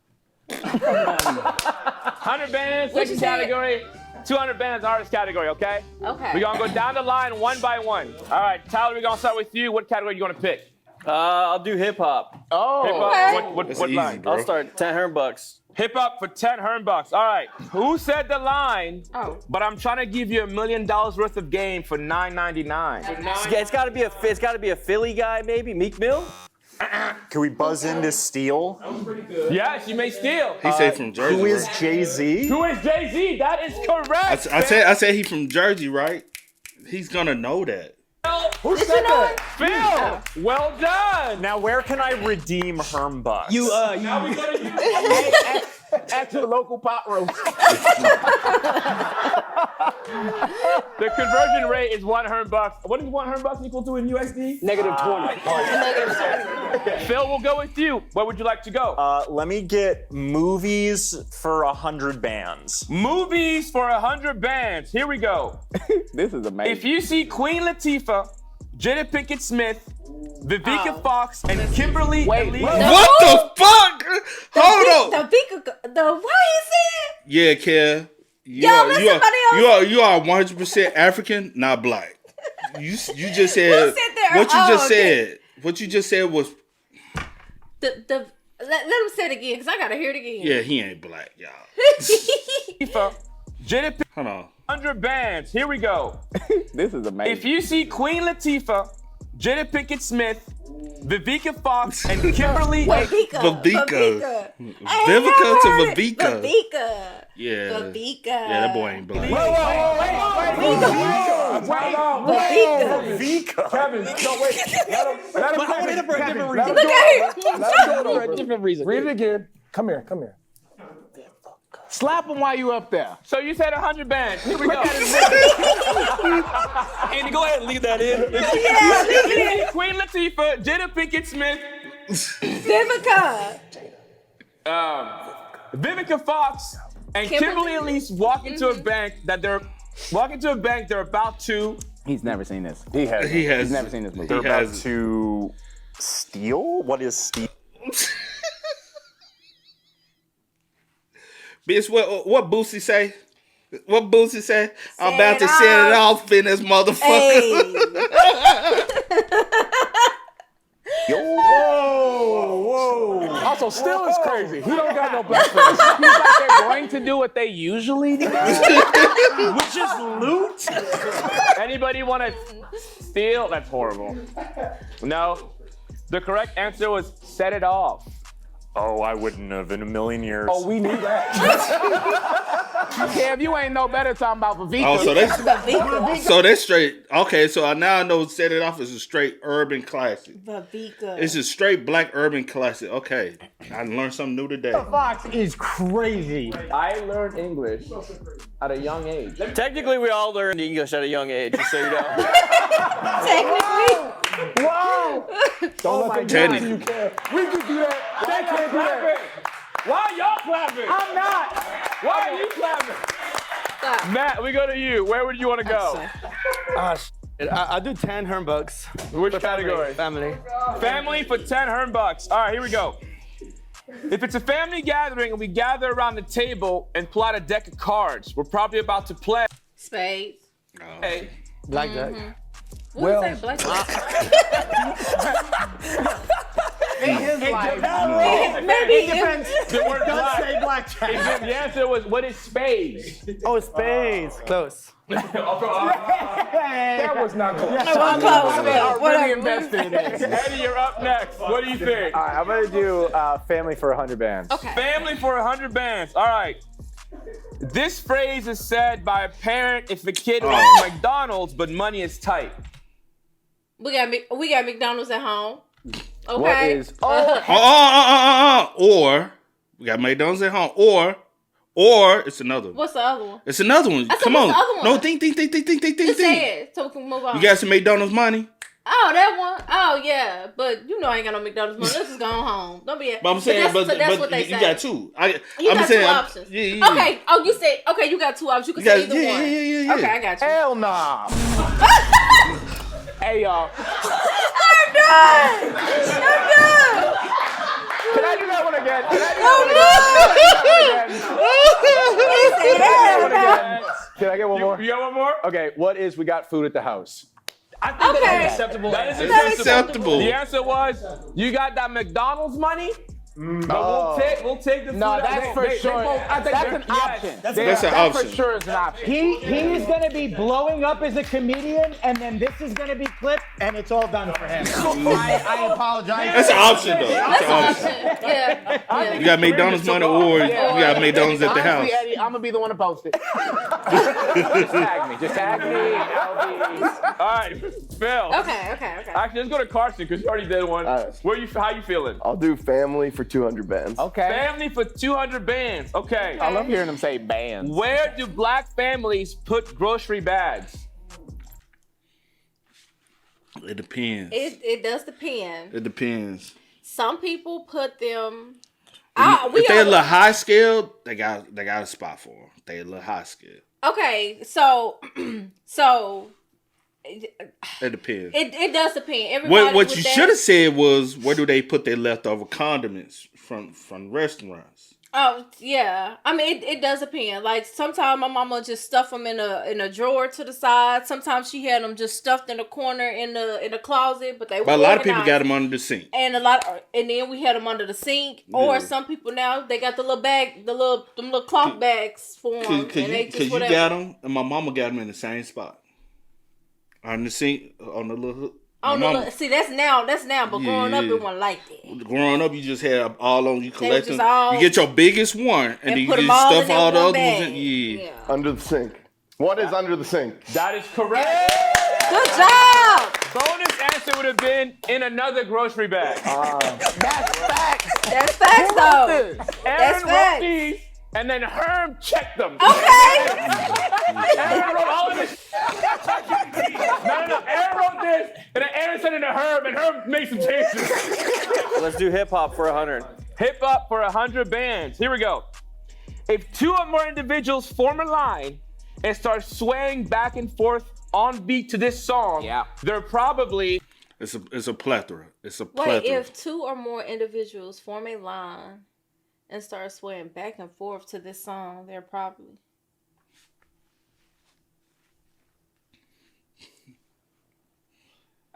100 bands, What you second said? category. 200 bands, artist category, okay? Okay. We're going to go down the line one by one. All right, Tyler, we're going to start with you. What category are you going to pick? I'll do hip hop. Oh. Hip-hop. Okay. What That's easy, line? bro. I'll start 10 Hermbucks. Hip hop for 10 Hermbucks. All right. Who said the line? Oh. But I'm trying to give you $1 million worth of game for $9.99. It's got to be a Philly guy, maybe Meek Mill. Can we buzz into Steele? Yes, you may steal. He said from Jersey. Who is right? Jay-Z? Who is Jay-Z? That is correct. I said he from Jersey, right? He's gonna know that. Who Did said you know that? Phil. Well done. Now, where can I redeem Hermbucks? Now we go to you. At your local pot roast. The conversion rate is 1 Hermbucks. What is 1 Hermbucks equal to in USD? -20. Phil, we'll go with you. Where would you like to go? Let me get movies for 100 bands. Movies for 100 bands. Here we go. This is amazing. If you see Queen Latifah, Jada Pinkett Smith, Vivica Fox, and Kimberly Elise. What the fuck? Hold on. Why he said? Yeah, Kev. Yo, let somebody else. You are 100% African, not black. You just said Who said that? what you just Okay. said. What you just said was Let him say it again, because I got to hear it again. yeah. He ain't black, y'all. Jada Pinkett. Hold on. 100 bands. Here we go. This is amazing. If you see Queen Latifah, Jada Pinkett Smith, Vivica Fox, and Kimberly Vivica. Vivica to Vivica. Vivica. Yeah. Vivica. Yeah, that boy ain't black. Wait. Vivica. Kevin, no, wait. Let him But I want it for a different Let him reason. Look at him. Let him do it For a different reason. Read it again. Come here. Slap him while you up there. So you said 100 bands. Here we go. Andy, go ahead and leave that in. Queen Latifah, Jada Pinkett Smith, Vivica. Vivica Fox, and Kimberly Elise walk into a bank they're about to. He's never seen this. He has. He's never seen this movie. They're about to steal? What is steal? Bitch, what Boosie say? What Boosie say? I'm about to set it off in this motherfucker. Whoa. Also, still is crazy. He don't got no black friends. He's like they're going to do what they usually do, which is loot. Anybody want to steal? That's horrible. No. The correct answer was set it off. Oh, I wouldn't have in a million years. Oh, we knew that. Kev, you ain't no better talking about Vivica. Oh, so that's straight. Okay, so now I know Set It Off is a straight urban classic. Vivica. It's a straight black urban classic. Okay, I learned something new today. Fox is crazy. I learned English at a young age. Technically, we all learned English at a young age, just so you know. Technically. Wow! Don't let them get to you, Kev. We can do that. They can't do that. Why are y'all clapping? I'm not. Why are you clapping? Matt, we go to you. Where would you want to go? I do 10 Hermbucks. Which category? Family. Family for 10 Hermbucks. All right, here we go. If it's a family gathering and we gather around the table and pull out a deck of cards, we're probably about to play. Spades. Hey. Blackjack. What is that? Blackjack? In his life. Maybe It depends. The word Don't black. say blackjack. The answer was, what is spades? Oh, spades. Close. That was not good. I'm close, but I'm really whatever. invested in this. Eddie, you're up next. What do you think? All right, I'm gonna do family for 100 bands. Okay. Family for 100 bands. All right. This phrase is said by a parent if a kid wants McDonald's but money is tight. We got McDonald's at home. Okay. What is? Or we got McDonald's at home. Or it's another one. What's the other one? It's another one. I said, Come what's on. the other one? No, think. Just say it so we can move on. You got some McDonald's money? Oh, that one. Oh, yeah. But you know I ain't got no McDonald's money. Let's just go home. Don't be. But I'm saying, that's what they you say. got two. You got two options. Yeah. Okay. Oh, you said okay. You got two options. You can say either one. Yeah. Okay, I got you. Hell nah. Hey, y'all. I'm done. Can I do that one again? Can I get one more? You got one more? Okay, what is we got food at the house? I think that's acceptable. That is acceptable. The answer was you got that McDonald's money. But we'll take the food. No, that's for sure. I think That's an option. That's an That option. for sure is an option. He is going to be blowing up as a comedian, and then this is going to be clipped, and it's all done for him. I apologize. That's an option, though. That's an option. Yeah. You got McDonald's money, or you got McDonald's at the house. Honestly, Eddie, I'm gonna be the one to post it. Just tag me. All right, Phil. Okay. Actually, let's go to Carson because you already did one. Right. How you feeling? I'll do family for 200 bands. Okay. Family for 200 bands. Okay. I love hearing them say bands. Where do black families put grocery bags? It depends. It does depend. It depends. Some people put them. If they're a little high scale, they got a spot for them. They a little high scale. Okay, so It depends. it does depend. Everybody What you should have said was, where do they put their leftover condiments from restaurants? Oh yeah, I mean it does depend. Like sometimes my mama just stuff them in a drawer to the side. Sometimes she had them just stuffed in a corner in the closet, but they. But a lot of people got them under the sink. And then we had them under the sink. Or some people now they got the little bag, them little cloth bags for them, and they just you got them, and my mama got them in the same spot, on the sink, on the little hook. See, that's now, but growing up, it wasn't like that. Growing up, you just had all on you collecting. You get your biggest one, and then you just stuff all the other ones in. Yeah. Under the sink. What is under the sink? That is correct. Good job. Bonus answer would have been in another grocery bag. That's facts. That's facts, though. Aaron wrote these, and then Herm checked them. Okay. Aaron wrote all of this. No. Aaron wrote this, and then Aaron sent it to Herm, and Herm made some changes. Let's do hip hop for 100. Hip hop for 100 bands. Here we go. If two or more individuals form a line and start swaying back and forth on beat to this song, they're probably... It's a plethora. It's a plethora. Wait, if two or more individuals form a line and start swaying back and forth to this song, they're probably...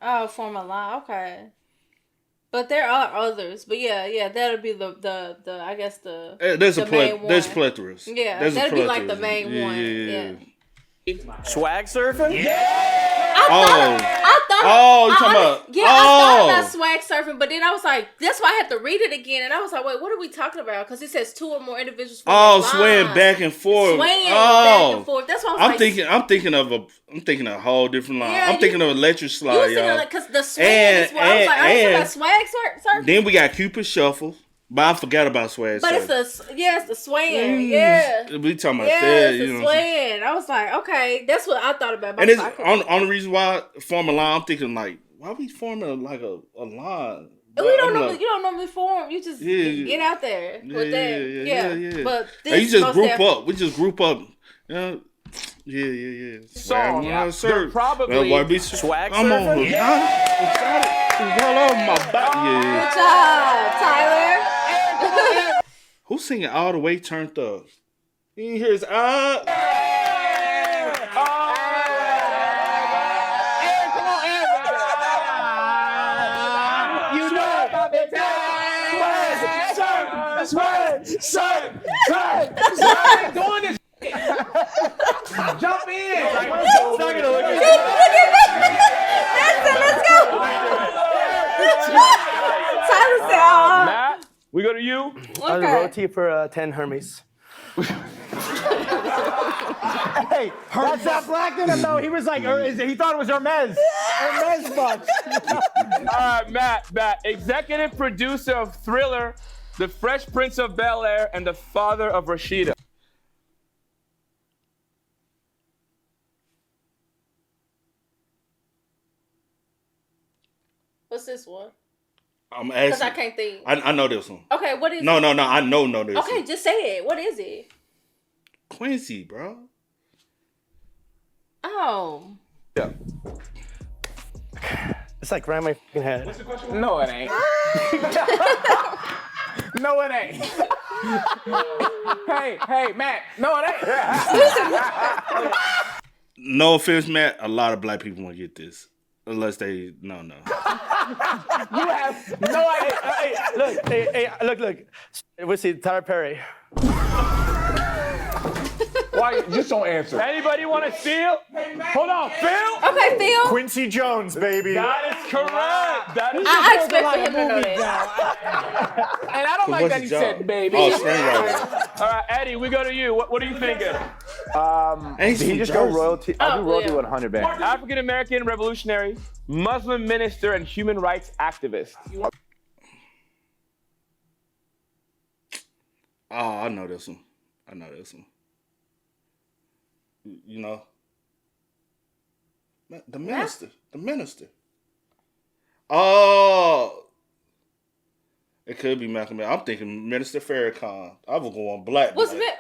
Oh, form a line. Okay. But there are others. But yeah, that'll be the I guess the there's the main one. There's plethoras. Yeah, that'll be like the main one. Yeah. Swag surfing? I thought you talking about? Yeah, I thought about swag surfing, but then I was like, that's why I had to read it again, and I was like, wait, what are we talking about? Because it says two or more individuals. Swaying back and forth. Swaying back and forth. That's what I was I'm thinking of a whole different line. Yeah, I'm thinking of electric slide, y'all. Because the swaying is what I was like, I was about swag surfing. Then we got Cupid Shuffle. But I forgot about swag. But it's the swaying. Yeah. We talking about that. It's you the know swaying. I was like, okay, that's what I thought about. And it's on the reason why form a line. I'm thinking like, why we forming like a line? You don't normally form. You just get out there with that. Yeah. But this you just group up. We just group up. Yeah. Song. They're probably swag I'm on. surfing. Good job, Tyler. Who's singing all the way turned up? You ain't hear his Swag. Doing this. Jump in. Let's go. Tyler said, Matt, we go to you. I'll roti for 10 Hermes. Hey, that's not black in him though. He was like, he thought it was Hermes. Hermes bucks. All right, Matt, executive producer of Thriller, The Fresh Prince of Bel-Air, and the father of Rashida. What's this one? I'm Because asking. I can't think. I know this one. Okay, what is No, it? no, no. I know this Okay, one. just say it. What is it? Quincy, bro. Oh. Yeah. It's like right in my fucking head. What's the question? No, it ain't. No, it ain't. Hey, Matt. No, it ain't. No offense, Matt. A lot of black people won't get this. Unless they, no. You have no idea. Look. We'll see, Tyler Perry. Why? Just don't answer. Anybody want to steal? Hold on, Phil. Okay, Phil. Quincy Jones, baby. That is correct. That is I expect for him to know that. And I don't like that he said baby. Oh, screenwriter. All right, Eddie, we go to you. What are you thinking? Did he just go royalty? I'll do royalty 100, man. African American revolutionary, Muslim minister, and human rights activist. Oh, I know this one. You know, the minister. Oh, it could be Malcolm X. I'm thinking Minister Farrakhan. I was going black. Was he a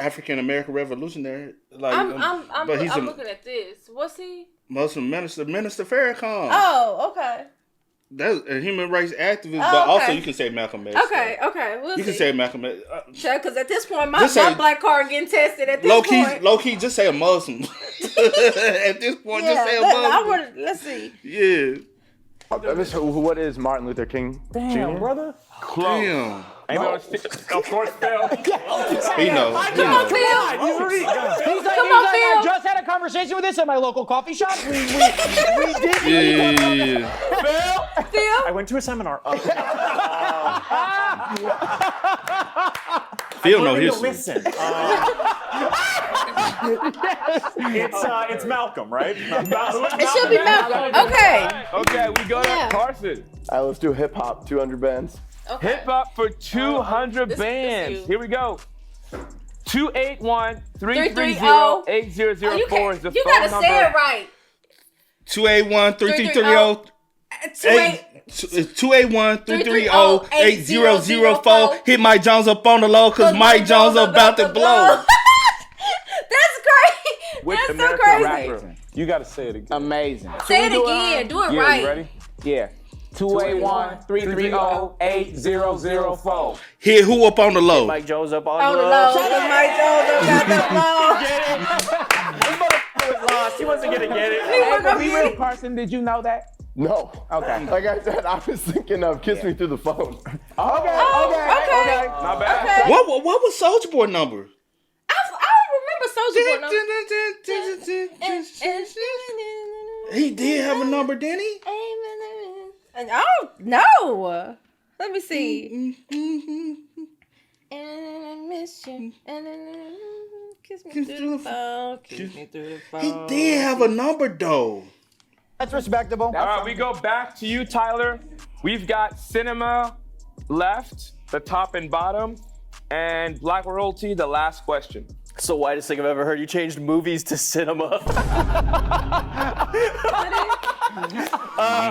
African American revolutionary? Like, I'm but he's looking at this. Was he? Muslim Minister Farrakhan. Oh, okay. That's a human rights activist, Oh, but also okay. you can say Malcolm X. Okay. We'll You see. can say Malcolm X. Because at this point, my Just say- black card getting tested at this point. Low key, just say a Muslim. At this point, just say a Muslim. Let's see. Yeah. What is Martin Luther King Jr.? brother. Damn. Of course, Phil. He knows. Come on, Phil. He's like, Phil. I just had a conversation with this at my local coffee shop. We did. Yeah. Phil. I went to a seminar. Phil know history. Listen. It's Malcolm, right? It should be Malcolm. Okay. Okay, we go to Carson. All right, let's do hip hop, 200 bands. Okay. Hip hop for 200 This bands. you. Here we go. 281-330-8004 is the You phone gotta number. say it right. 281-3330. 281-330-8004. Hit Mike Jones up on the low, cause Mike Jones about to blow. That's great. Which That's so American crazy. rapper? You got to say it again. Amazing. Say it again. Do it Yeah, right. you ready? Yeah. 281-330-8004. Hit who up on the low? Mike Jones up on On the the low. Mike Jones about the He was lost. He wasn't gonna get it. blow. But we real Carson, did you know that? No. Okay. Like I said, I was thinking of Kiss Me Through the Phone. Okay. Okay. Not bad. Okay. What was Soulja Boy number? I don't remember Soulja Boy number. He did have a number, didn't he? Oh no! Let me see. And I miss you. And kiss me through the phone. Kiss me through the phone. He did have a number though. That's respectable. All right, we go back to you, Tyler. We've got cinema left, the top and bottom, and Black Royalty, the last question. It's the whitest thing I've ever heard. You changed movies to cinema.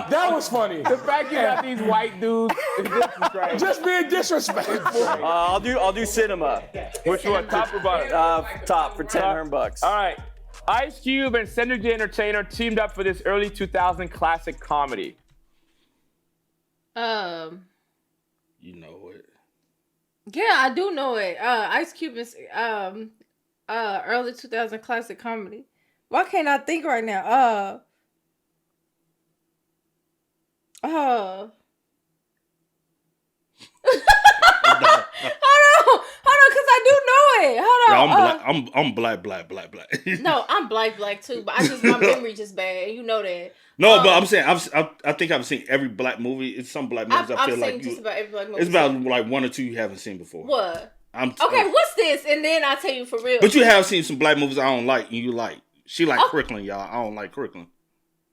That was funny. The fact you got these white dudes is disrespectful. Just being disrespectful. I'll do cinema. Which one, top or bottom? Top for $10. All right. Ice Cube and Cedric the Entertainer teamed up for this early 2000 classic comedy. You know it. Yeah, I do know it. Ice Cube is early 2000 classic comedy. Why can't I think right now? Hold on, cause I do know it. Hold on. Yeah, I'm black. No, I'm black too, but my memory just bad. You know that. No, but I'm saying I think I've seen every black movie. It's some black movies I feel I've like seen just about every black movie. it's about like one or two you haven't seen before. What? Okay, what's this? And then I'll tell you for real. But you have seen some black movies I don't like, and you like. She like Crooklyn, y'all. I don't like Crooklyn.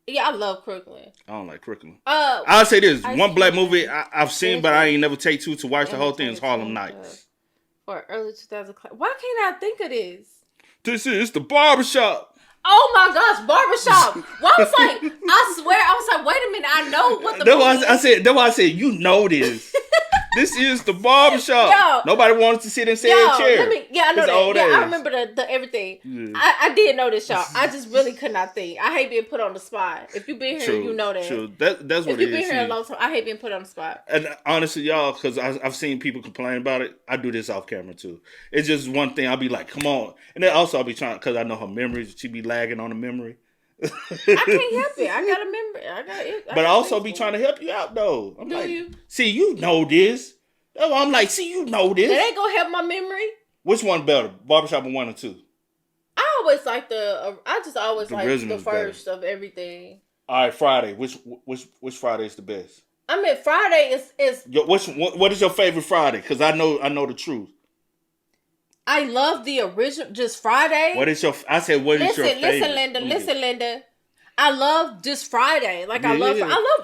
Yeah, I love Crooklyn. I don't like Crooklyn. I'll say this: one black movie I've seen, but I ain't never take two to watch the whole thing is Harlem Nights. For early 2000 class. Why can't I think of this? This is the barbershop. Oh my gosh, barbershop. Well, I was like, I swear, I was like, wait a minute, I know what the. That's why I said you know this. This is the barbershop. Yo. Nobody wants to sit and sit in a chair. I know It's that. old Yeah, ass. I remember the everything. Yeah. I did know this, y'all. I just really could not think. I hate being put on the spot. If you've been here, True, you know that. True. That's what if it you've been is. here a long time, I hate being put on the spot. And honestly, y'all, because I've seen people complain about it. I do this off camera too. It's just one thing. I'll be like, come on. And then also I'll be trying, because I know her memory. She be lagging on the memory. I can't help it. I gotta remember. But I also be trying to help you out though. I'm Do like, you? see, you know this. That's why I'm like, see, you know this. That ain't gonna help my memory. Which one better, barbershop or 1 or 2? I always like the original is first of everything. All right, Friday. Which Friday is the best? I mean, Friday is. What is your favorite Friday? Because I know the truth. I love the original, just Friday. What is your? I said, what is your favorite? Listen, Linda. I love just Friday. Like I love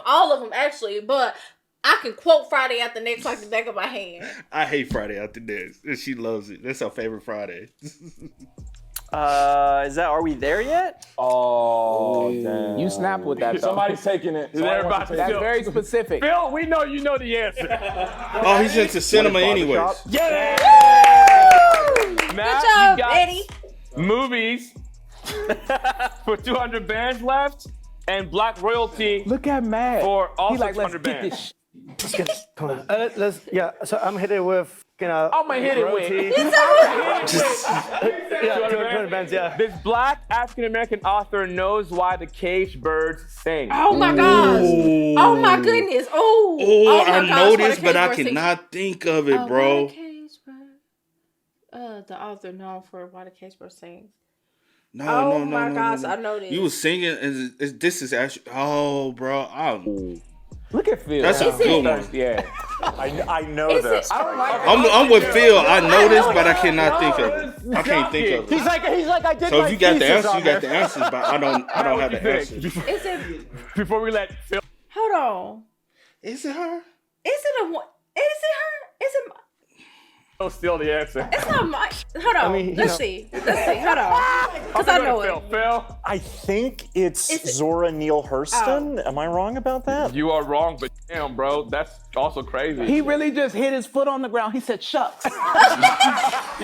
all of them actually, but I can quote Friday After Next like the back of my hand. I hate Friday After Next, and she loves it. That's her favorite Friday. Is that Are We There Yet? Oh, damn. You snap with that. Though. Somebody's taking it. Everybody That's Phil. very specific. Phil, we know you know the answer. Oh, he's into cinema anyways. Yeah. Matt, Good job, you got Eddie. movies for 200 bands left, and Black Royalty. Look at Matt. For also He like, 200 let's bands. Come on. So I'm hitting with, I'm gonna hit it with. Yeah, 200 bands, yeah. This black African American author knows why the caged birds sing. Oh my gosh. Oh my goodness. Oh I my know gosh, this, but I cannot think of it, bro. The author known for Why the Caged Bird Sings. No, Oh my gosh, I know this. You was singing, and this is actually. Oh, bro. Look at Phil. That's a good one. Yeah. I know this. I don't like I'm with Phil. I know this, but I cannot think of it. I can't think of it. He's like I did. So my if you got the thesis answer, on you got this. the answers, but I don't have the answers. Is it? Before we let Phil. Hold on. Is it her? Is it a one? Is it her? Is it? Phil's still the answer. It's not my. Hold on. Let's see. Hold on. Because I know it. Phil. I think it's Zora Neale Hurston. Am I wrong about that? You are wrong, but damn, bro, that's also crazy. He really just hit his foot on the ground. He said, shucks. The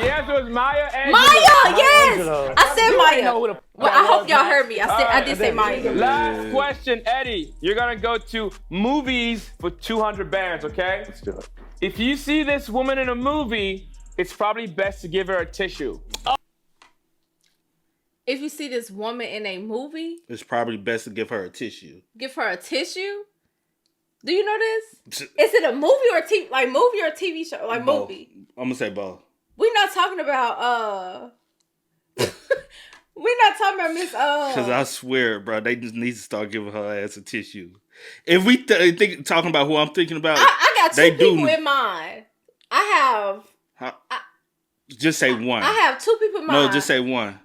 answer was Maya Angelou. Maya, yes. I said Maya. Well, I hope y'all heard me. I did say Maya. Last question, Eddie. You're gonna go to movies for 200 bands, okay? Let's do it. If you see this woman in a movie, it's probably best to give her a tissue. If you see this woman in a movie, It's probably best to give her a tissue. give her a tissue. Do you know this? Is it a movie or TV? Like movie or TV show? Like Both. movie. I'm gonna say both. We're not talking about we're not talking about Miss Because I swear, bro, they just need to start giving her ass a tissue. If we talking about who I'm thinking about, I got two they people do. in mind. I Just say one. have two people in mind. No, just say one.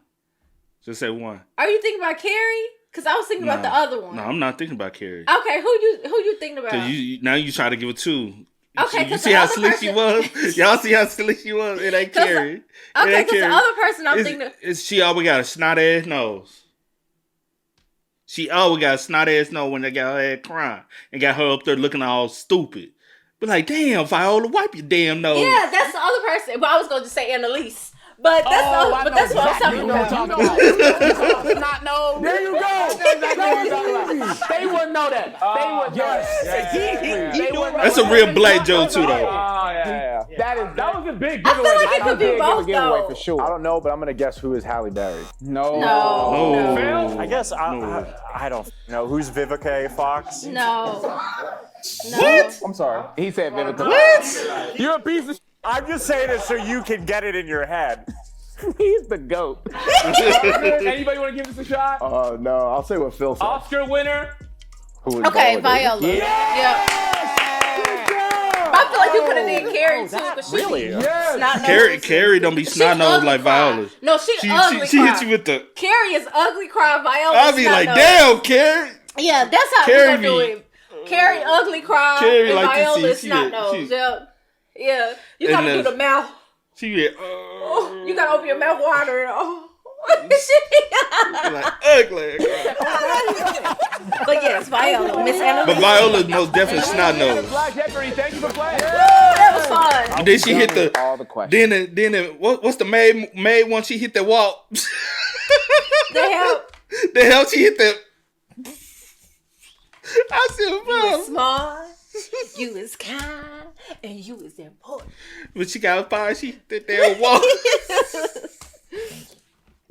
Just say one. Are you thinking about Carrie? Because I was thinking about the other one. No, I'm not thinking about Carrie. Okay, who you thinking about? Cause now you try to give it two. Okay, you see how slick she was. Y'all see how slick she was. It ain't Carrie. Okay, because the other person I'm thinking. She always got a snot ass nose. She always got a snot ass nose when they got her ass crying and got her up there looking all stupid. But like, damn, Viola, wipe your damn nose. Yeah, that's the other person. But I was going to say Annalise. But that's what I'm talking about. Not know. There you go. They wouldn't know that. They would know. That's a real black joke too, though. Oh, yeah. That was a big I feel like it could be both, giveaway though. for sure. I don't know, but I'm gonna guess who is Halle Berry. No. No. I guess I don't know. Who's Vivica A. Fox? No. What? I'm sorry. He said Vivica. What? You're a piece of I'm just saying it so you can get it in your head. He's the GOAT. Anybody want to give this a shot? No, I'll say what Phil said. Oscar winner. Who is Okay, Viola? Viola. Yeah. I feel like you could have did Carrie too, because she Really? Carrie don't be snot nose like Viola. No, she ugly. She hit you with the. Carrie is ugly cry. Viola. I'll be like, damn, Carrie. Yeah, that's how Carrie you gonna do it. Carrie ugly cry. Carrie and like to Viola see- snot she- nose. she- Yeah. You gotta And do the mouth. She get. You gotta open your mouth wider. Oh. Like ugly. But yes, Viola, Miss Annalise. But Viola's most definitely snot nose. Black Jeopardy, thank you for playing. That was fun. And then she hit the. all the questions. Then what's the maid one? She hit the wall. The hell? The hell she hit the. I said, You bro. is smart, you is kind, and you is important. When she got fired, she hit the damn wall.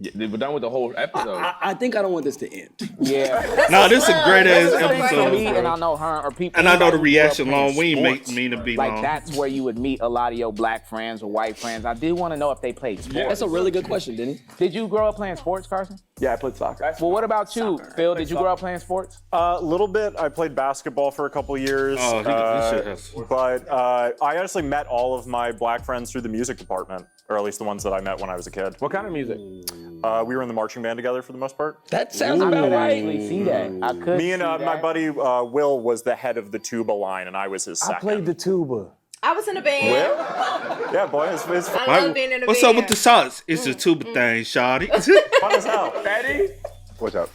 Yeah, we're done with the whole episode. I think I don't want this to end. Yeah. No, this is a great ass For episode. me, and I know her or people. And I know the who grew up reaction playing long. We ain't sports, mean to be like long. that's where you would meet a lot of your black friends or white friends. I did want to know if they played sports. That's a really good question, Denny. Did you grow up playing sports, Carson? Yeah, I played soccer. Well, what about you, Phil? Did you grow up playing sports? A little bit. I played basketball for a couple years. Oh, he should have. But I actually met all of my black friends through the music department, or at least the ones that I met when I was a kid. What kind of music? We were in the marching band together for the most part. That sounds I about could right. actually see that. I could. Me and see my that. buddy Will was the head of the tuba line, and I was his second. I played the tuba. I was in a band. Yeah, boy, it's fun. I love being in a What's band. up with the shots? It's a tuba thing, shawty. Fun as hell. Eddie? What's up?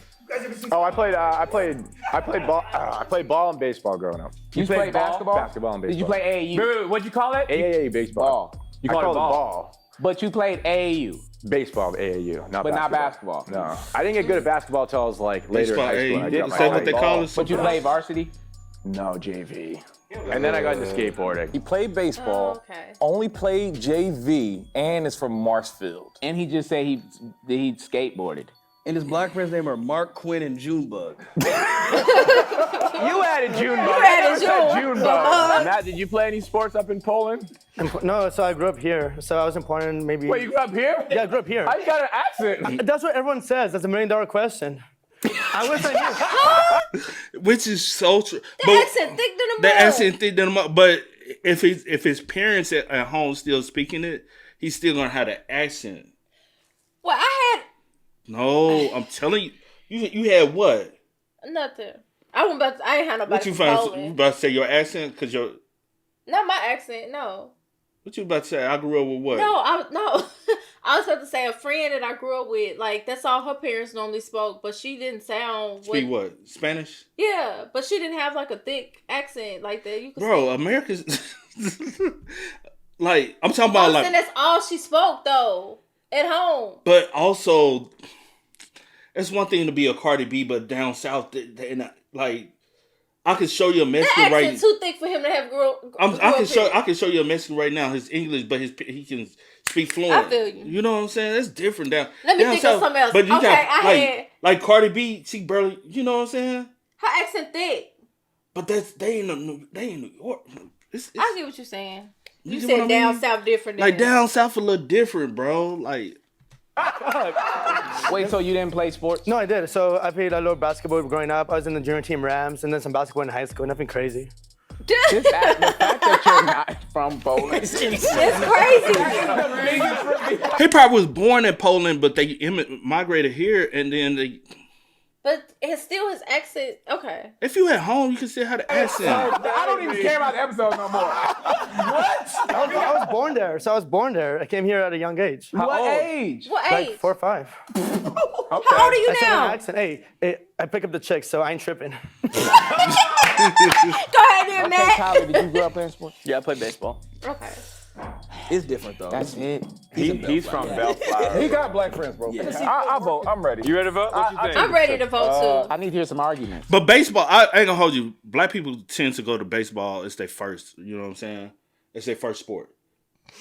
Oh, I played ball. I played ball and baseball growing up. You played basketball? Basketball and baseball. Did you play AAU? Wait, what'd you call it? AAU baseball. Ball. You called it call ball. ball. But you played AAU. Baseball, AAU, not But basketball. not basketball. No, I didn't get good at basketball until I was like later in Baseball, high school. hey, and I you got my said what they ball. call it. But you played varsity? No, JV. And then I got into skateboarding. He played baseball, okay. only played JV, and is from Marshfield. And he just said he skateboarded. And his black friends' name are Mark, Quinn, and Junebug. You added Junebug. added June. Junebug. Matt, did you play any sports up in Poland? No, so I grew up here. So I was in Portland maybe. Wait, you grew up here? Yeah, I grew up here. How you got an accent? That's what everyone says. That's $1 million question. I wish I knew. Which is so true. The accent thick than a The mug. accent thick than a mug. But if his parents at home still speaking it, he's still gonna have the accent. Well, I No, I'm telling you, you had what? had nothing. I ain't had nobody What you from find? Poland. You about to say your accent? Cause your Not my accent, no. what you about to say? I grew up with what? No, I was about to say a friend that I grew up with, like that's all her parents normally spoke, but she didn't sound Speak what? Spanish? Yeah, but she didn't have like a thick accent like that. You could Bro, see. America's like I'm talking about like, that's all she spoke though at home. but also it's one thing to be a Cardi B, but down south, they not, like I can show you a That Mexican accent right. too thick for him to have I can show you a Mexican right now. His English, but he can speak fluent. I feel you. You know what I'm saying? That's different down. Let me down think of south. something else. But you Okay, got I had- like Cardi B. She barely. You know what I'm saying? Her accent thick. But they in New York. It's, I get what you're saying. You get said what I down mean? south different. Like than- down south a little different, bro. Like Wait, so you didn't play sports? No, I did. So I played a little basketball growing up. I was in the junior team Rams, and then some basketball in high school. Nothing crazy. The fact that you're not from Poland. It's crazy. he probably was born in Poland, but they migrated here, and then they. But it's still his accent. Okay. If you at home, you can still have the accent. I don't even care about the episode no more. I was born there. So I was born there. I came here at a young age. What age? What Like age? 4 or 5. How old are you I said now? an accent. Hey, I pick up the chicks, so I ain't tripping. Go ahead there, Okay, Matt. Tyler, did you grow up playing sports? Yeah, I played baseball. Okay. It's different though. That's it. He's from Bellflower. He got black friends, bro. I'll vote. I'm ready. You ready to vote? What you think? I'm ready to vote too. I need to hear some arguments. But baseball, I ain't gonna hold you. Black people tend to go to baseball. It's their first. You know what I'm saying? It's their first sport.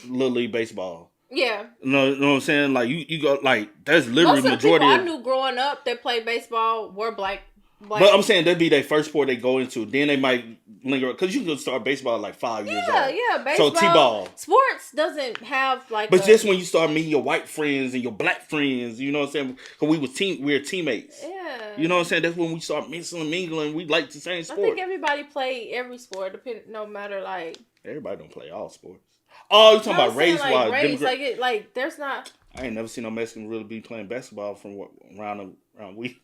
Little league baseball. Yeah. You know what I'm saying? Like you go like that's Most literally of the majority. people I Of, knew growing up that played baseball were black. but I'm saying that'd be their first sport they go into. Then they might linger because you can start baseball at like 5 years old. Yeah, baseball. So T-ball. Sports doesn't have like. But just when you start meeting your white friends and your black friends, you know what I'm saying? Because we're teammates. Yeah. You know what I'm saying? That's when we start mixing and mingling. We like the same I sport. think everybody play every sport, no matter like. Everybody don't play all sports. Oh, you talking No, I'm about saying, race like, wise? race, like there's not. I ain't never seen no Mexican really be playing basketball from around week.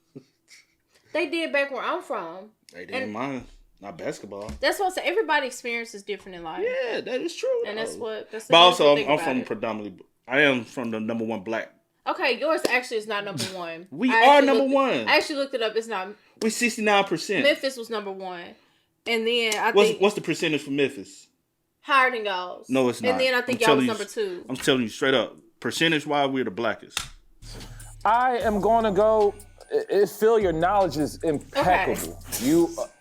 They did back where I'm from. They didn't mind. Not basketball. That's what I'm saying. Everybody experience is different in life. Yeah, that is true. And that's what. That's the but also, thing I'm about from it. predominantly. I am from the number one black Okay, yours actually is not number one. We are number one. I actually looked it up. It's not. We 69%. Memphis was number one, and then I What's think what's the percentage for Memphis? higher than y'all's. No, it's not. And then I think y'all was number 2. I'm telling you straight up, percentage-wise, we're the blackest. I am going to go. Phil, your knowledge is impeccable.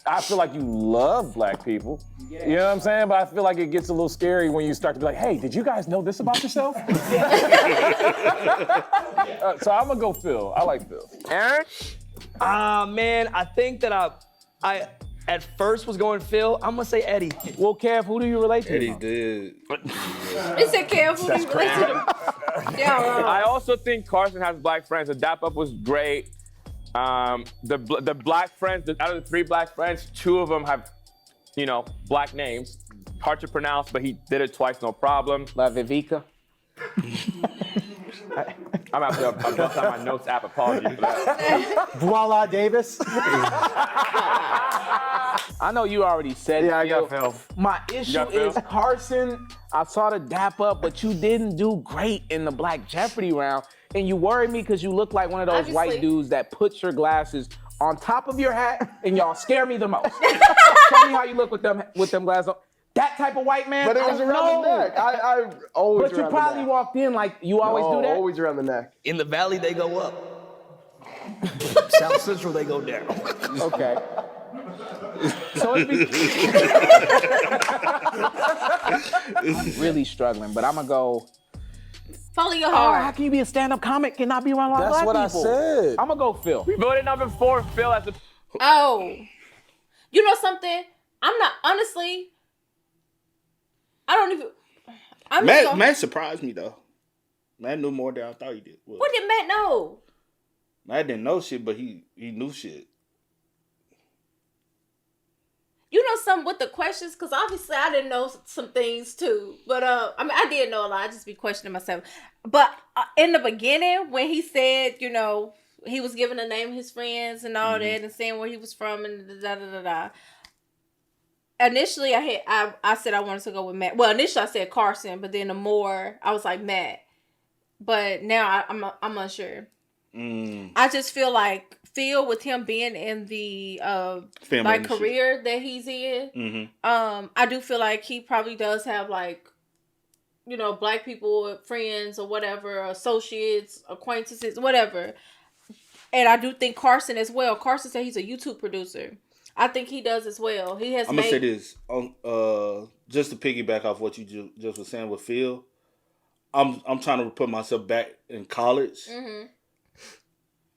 I feel like you love black people. You know what I'm saying? But I feel like it gets a little scary when you start to be like, hey, did you guys know this about yourself? So I'm gonna go Phil. I like Phil. Aaron? Man, I think that I at first was going Phil. I'm gonna say Eddie. Well, Kev, who do you relate to? Eddie did. It said Kev, who do you relate to? Yeah. I also think Carson has black friends. The Dap Up was great. The black friends, out of the 3 black friends, 2 of them have, black names. Hard to pronounce, but he did it twice, no problem. La Vivica. I'm out there. I'm busting out my notes app. Apologies for that. Voila, Davis. I know you already said it. Yeah, I got Phil. My issue is Carson. I saw the Dap Up, but you didn't do great in the Black Jeopardy round, and you worried me because you look like one of those white dudes that puts your glasses on top of your hat, and y'all scare me the most. Tell me how you look with them glasses on. That type of white man. But it was around the neck. I always. But you probably walked in like you always do that. Always around the neck. In the valley, they go up. South Central, they go down. Okay. So I'm really struggling, but I'm gonna go. Follow your heart. How can you be a stand-up comic and not be around a lot of That's black what people? I said. I'm gonna go Phil. We voted number 4, Phil, as the. Oh, you know something? I'm not honestly. I don't even. Matt surprised me though. Matt knew more than I thought he did. What did Matt know? Matt didn't know shit, but he knew shit. You know something with the questions? Because obviously I didn't know some things too. But I did know a lot. I just be questioning myself. But in the beginning, when he said, he was giving the name of his friends and all that and saying where he was from and da-da-da-da. Initially, I said I wanted to go with Matt. Well, initially I said Carson, but then the more I was like Matt. But now I'm unsure. I just feel like Phil, with him being in the career that he's in, I do feel like he probably does have black people, friends or whatever, associates, acquaintances, whatever. And I do think Carson as well. Carson said he's a YouTube producer. I think he does as well. He has. I'm gonna say this, just to piggyback off what you just was saying with Phil. I'm trying to put myself back in college.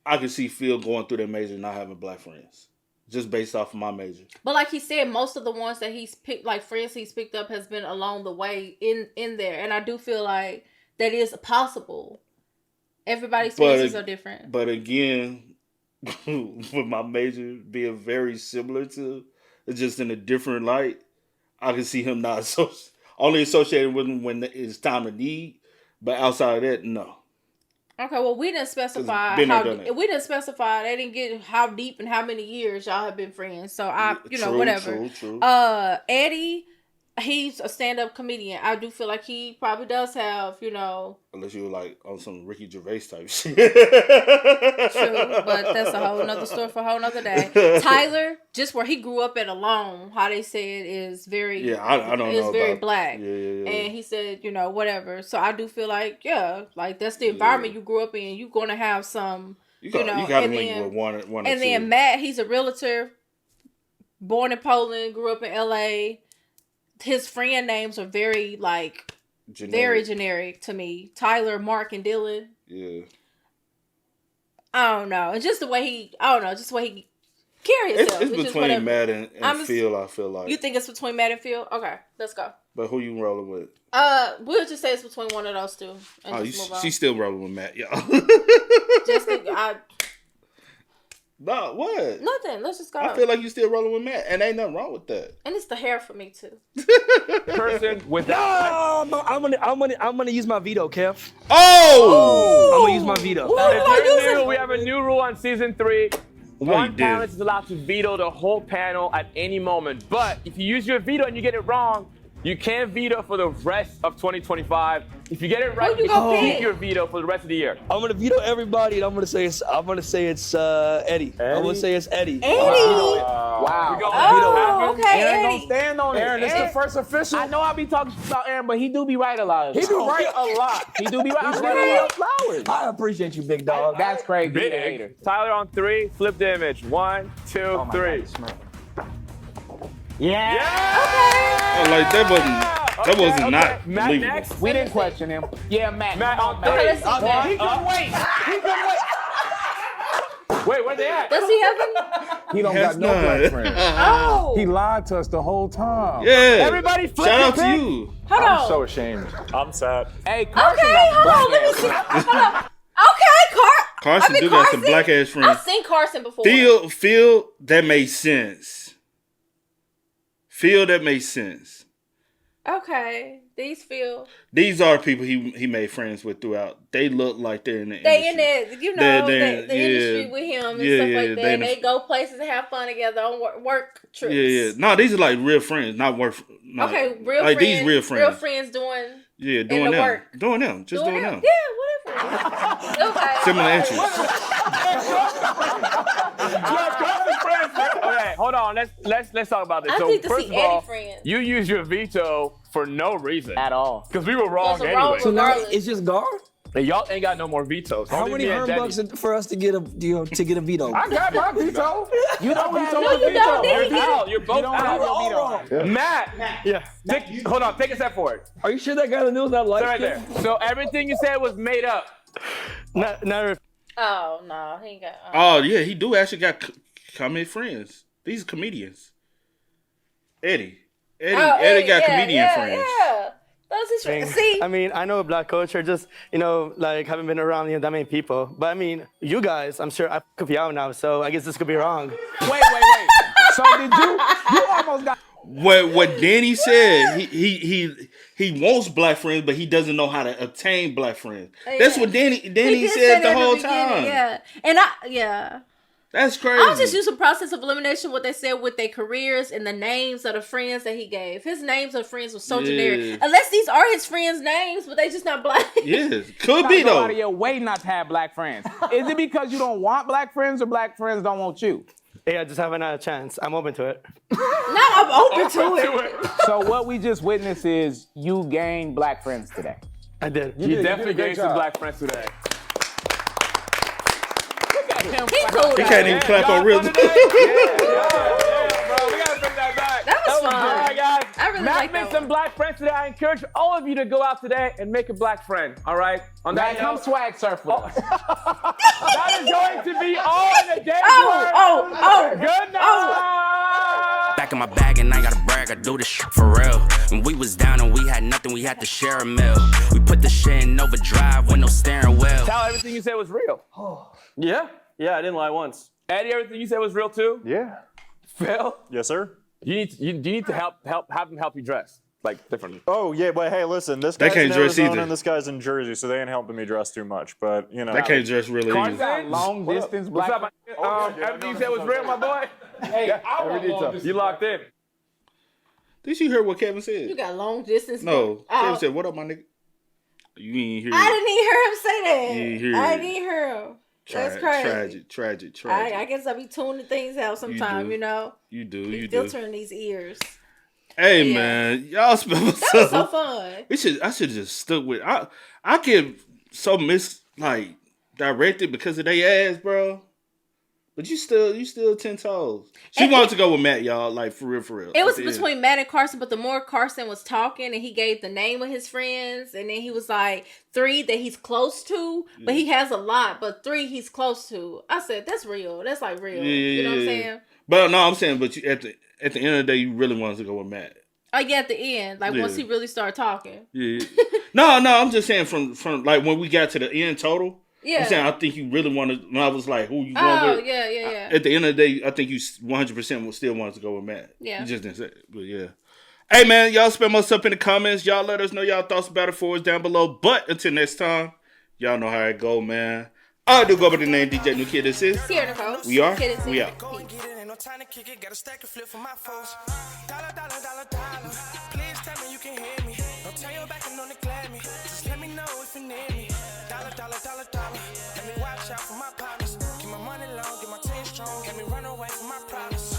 I can see Phil going through that major and not having black friends, just based off of my major. But like he said, most of the ones that he's picked, like friends he's picked up, has been along the way in there, and I do feel like that is possible. Everybody's experiences are different. But again, with my major being very similar to, just in a different light, I can see him not only associated with him when it's time to need, but outside of that, no. Okay, well, we didn't specify They didn't get how deep and how many years y'all have been friends. So whatever. True. Eddie, he's a stand-up comedian. I do feel like he probably does have, Unless you were like on some Ricky Gervais type shit. True, but that's a whole nother story for a whole nother day. Tyler, just where he grew up at alone, how they say it is very, I don't know very about, black. Yeah. And he said, whatever. So I do feel like, that's the environment you grew up in. You're gonna have some, you gotta link with one or two. And then Matt, he's a realtor, born in Poland, grew up in LA. His friend names are very very generic to me. Tyler, Mark, and Dylan. Yeah. I don't know. And just the way he carries himself. It's between Matt and Phil, I feel like. You think it's between Matt and Phil? Okay, let's go. But who you rolling with? We'll just say it's between one of those two. She's still rolling with Matt, y'all. No, what? Nothing. Let's just go. I feel like you still rolling with Matt, and ain't nothing wrong with that. And it's the hair for me too. Person with I'm gonna use my veto, Kev. Oh! I'm gonna use my veto. We have a new rule on season 3. One panelist is allowed to veto the whole panel at any moment. But if you use your veto and you get it wrong, You can't veto for the rest of 2025. If you get it right, Who you gonna keep pick? your veto for the rest of the year. I'm gonna veto everybody, and I'm gonna say it's Eddie. I'm gonna say it's Eddie. Eddie. Wow. Oh, okay, Aaron Eddie. don't stand on it. Aaron, this the first official. I know I be talking about Aaron, but he do be right a lot. He do right a lot. He do be right. He's I'm right giving a you lot. flowers. I appreciate you, big dog. That's crazy. He a hater. Big. Tyler on 3. Flip the image. 1, 2, 3. Yeah. Oh, like that wasn't not Matt believable. next. We didn't question him. Yeah, Matt. Matt on 3. Okay, let's see Matt. He can wait. He can wait. Wait, where they at? Does he have them? He don't Has got no black none. friends. Oh. He lied to us the whole time. Yeah. Everybody flip Shout your out to pick. you. Hold I'm on. so ashamed. I'm sad. Hey, Carson Okay, got hold black on. Let me ass see. friends. Hold on. Okay, Carson do got some black ass friends. I've seen Carson before. Feel that makes sense. Feel that makes sense. Okay, These are people he made friends with throughout. They look like they're in the they industry. in the, you know, They're- the industry with him and stuff like that. And they go places and have fun together on work trips. Yeah. No, these are like real friends, not work. Not, Okay, real like friends. these real friends. Real friends doing. Yeah, in doing the them. work. Doing them. Just doing them. Yeah, whatever. Okay. Similar interests. Okay, hold on. Let's talk about this. I So need to first see of all, Eddie friends. you used your veto for no reason At all. because we were wrong Those are wrong anyway. So now regardless. it's just guard. And y'all ain't got no more vetoes. How Only many me and Denny. $100 for us to get a veto? I got my veto. You don't veto No, the you don't. veto. Denny. You're out. You're both don't have out. your all veto. wrong. Matt. Yeah. Hold on. Take a step forward. Are you sure that guy in the news not like Stay right there. So everything you said was made up. Not Oh no, he ain't got. Oh yeah, he do actually got comedy friends. These are comedians. Eddie got comedian friends. Yeah, those is thing. see. I mean, I know black culture, just, like, haven't been around that many people. But I mean, you guys, I'm sure I could be out now, so I guess this could be wrong. Wait. So did you almost got. What Danny said, he wants black friends, but he doesn't know how to obtain black friends. That's what Danny He did say said that the in whole beginning, time. Yeah, and That's crazy. I was just using process of elimination, what they said with their careers and the names of the friends that he gave. His names of friends were so generic. Unless these are his friends' names, but they just not black. Yeah, could be Go though. out of your way not to have black friends. Is it because you don't want black friends or black friends don't want you? Hey, I just haven't had a chance. I'm open to it. No, I'm open to it. So what we just witnessed is you gained black friends today. I did. You definitely gained some black friends today. He cool. He can't even clap on real. Bro, we gotta bring that back. That was fun. All right, guys. I really Matt like made that some one. black friends today. I encourage all of you to go out today and make a black friend. All right. On Now that come note, swag surf with us. that is going to be all in the day. Oh. Good night. Back in my bag and I ain't gotta brag, I do this shit for real. When we was down and we had nothing, we had to share a meal. We put the shit in overdrive with no steering wheel. Tell everything you said was real. Yeah, I didn't lie once. Eddie, everything you said was real too. Yeah. Phil, Yes, sir. you need to have them help you dress like differently. Oh yeah, but hey, listen, this They guy's can't in dress Arizona either. and this guy's in Jersey, so they ain't helping me dress too much. But you know, That can't dress really You either. got long distance What's black up? Everything you said was real, my boy. Hey, I want long distance. You locked in. Did you hear what Kevin said? You got long distance. No, Oh. Kevin said, "What up, my nigga?" You ain't hear. I didn't even hear him say that. You didn't hear I it. didn't hear him. That's crazy. Tragic. I guess I be tuning things out sometime, do. you know. You do. Be You do. filtering these ears. Hey Yeah. man, y'all spell That was so fun. I should just stuck with. I get so directed because of they ass, bro. But you still 10 toes. She And wanted to go with Matt, y'all. Like for real. It was At the end. between Matt and Carson, but the more Carson was talking and he gave the name of his friends, and then he was like 3 that he's close to, but he has a lot, but 3 he's close to. I said, that's real. That's like real. You know what I'm saying? But no, I'm saying, but you, at the end of the day, you really wanted to go with Matt. Oh yeah, at the end, like once he really started talking. Yeah. No, I'm just saying from like when we got to the end total. Yeah. I'm saying I think you really wanted. When I was like, who you going with? Oh yeah. At the end of the day, I think you 100% still wanted to go with Matt. Yeah. You just didn't say it, but yeah. Hey man, y'all spam us up in the comments. Y'all let us know y'all thoughts about it for us down below. But until next time, y'all know how it go, man. I do go by the name DJ New Kid. This is Here, Nicole. We are. Kid and We out. Go and get it, ain't no time to kick it. Got a stack and flip for my folks. Dollar. Please tell me you me run away from my problems.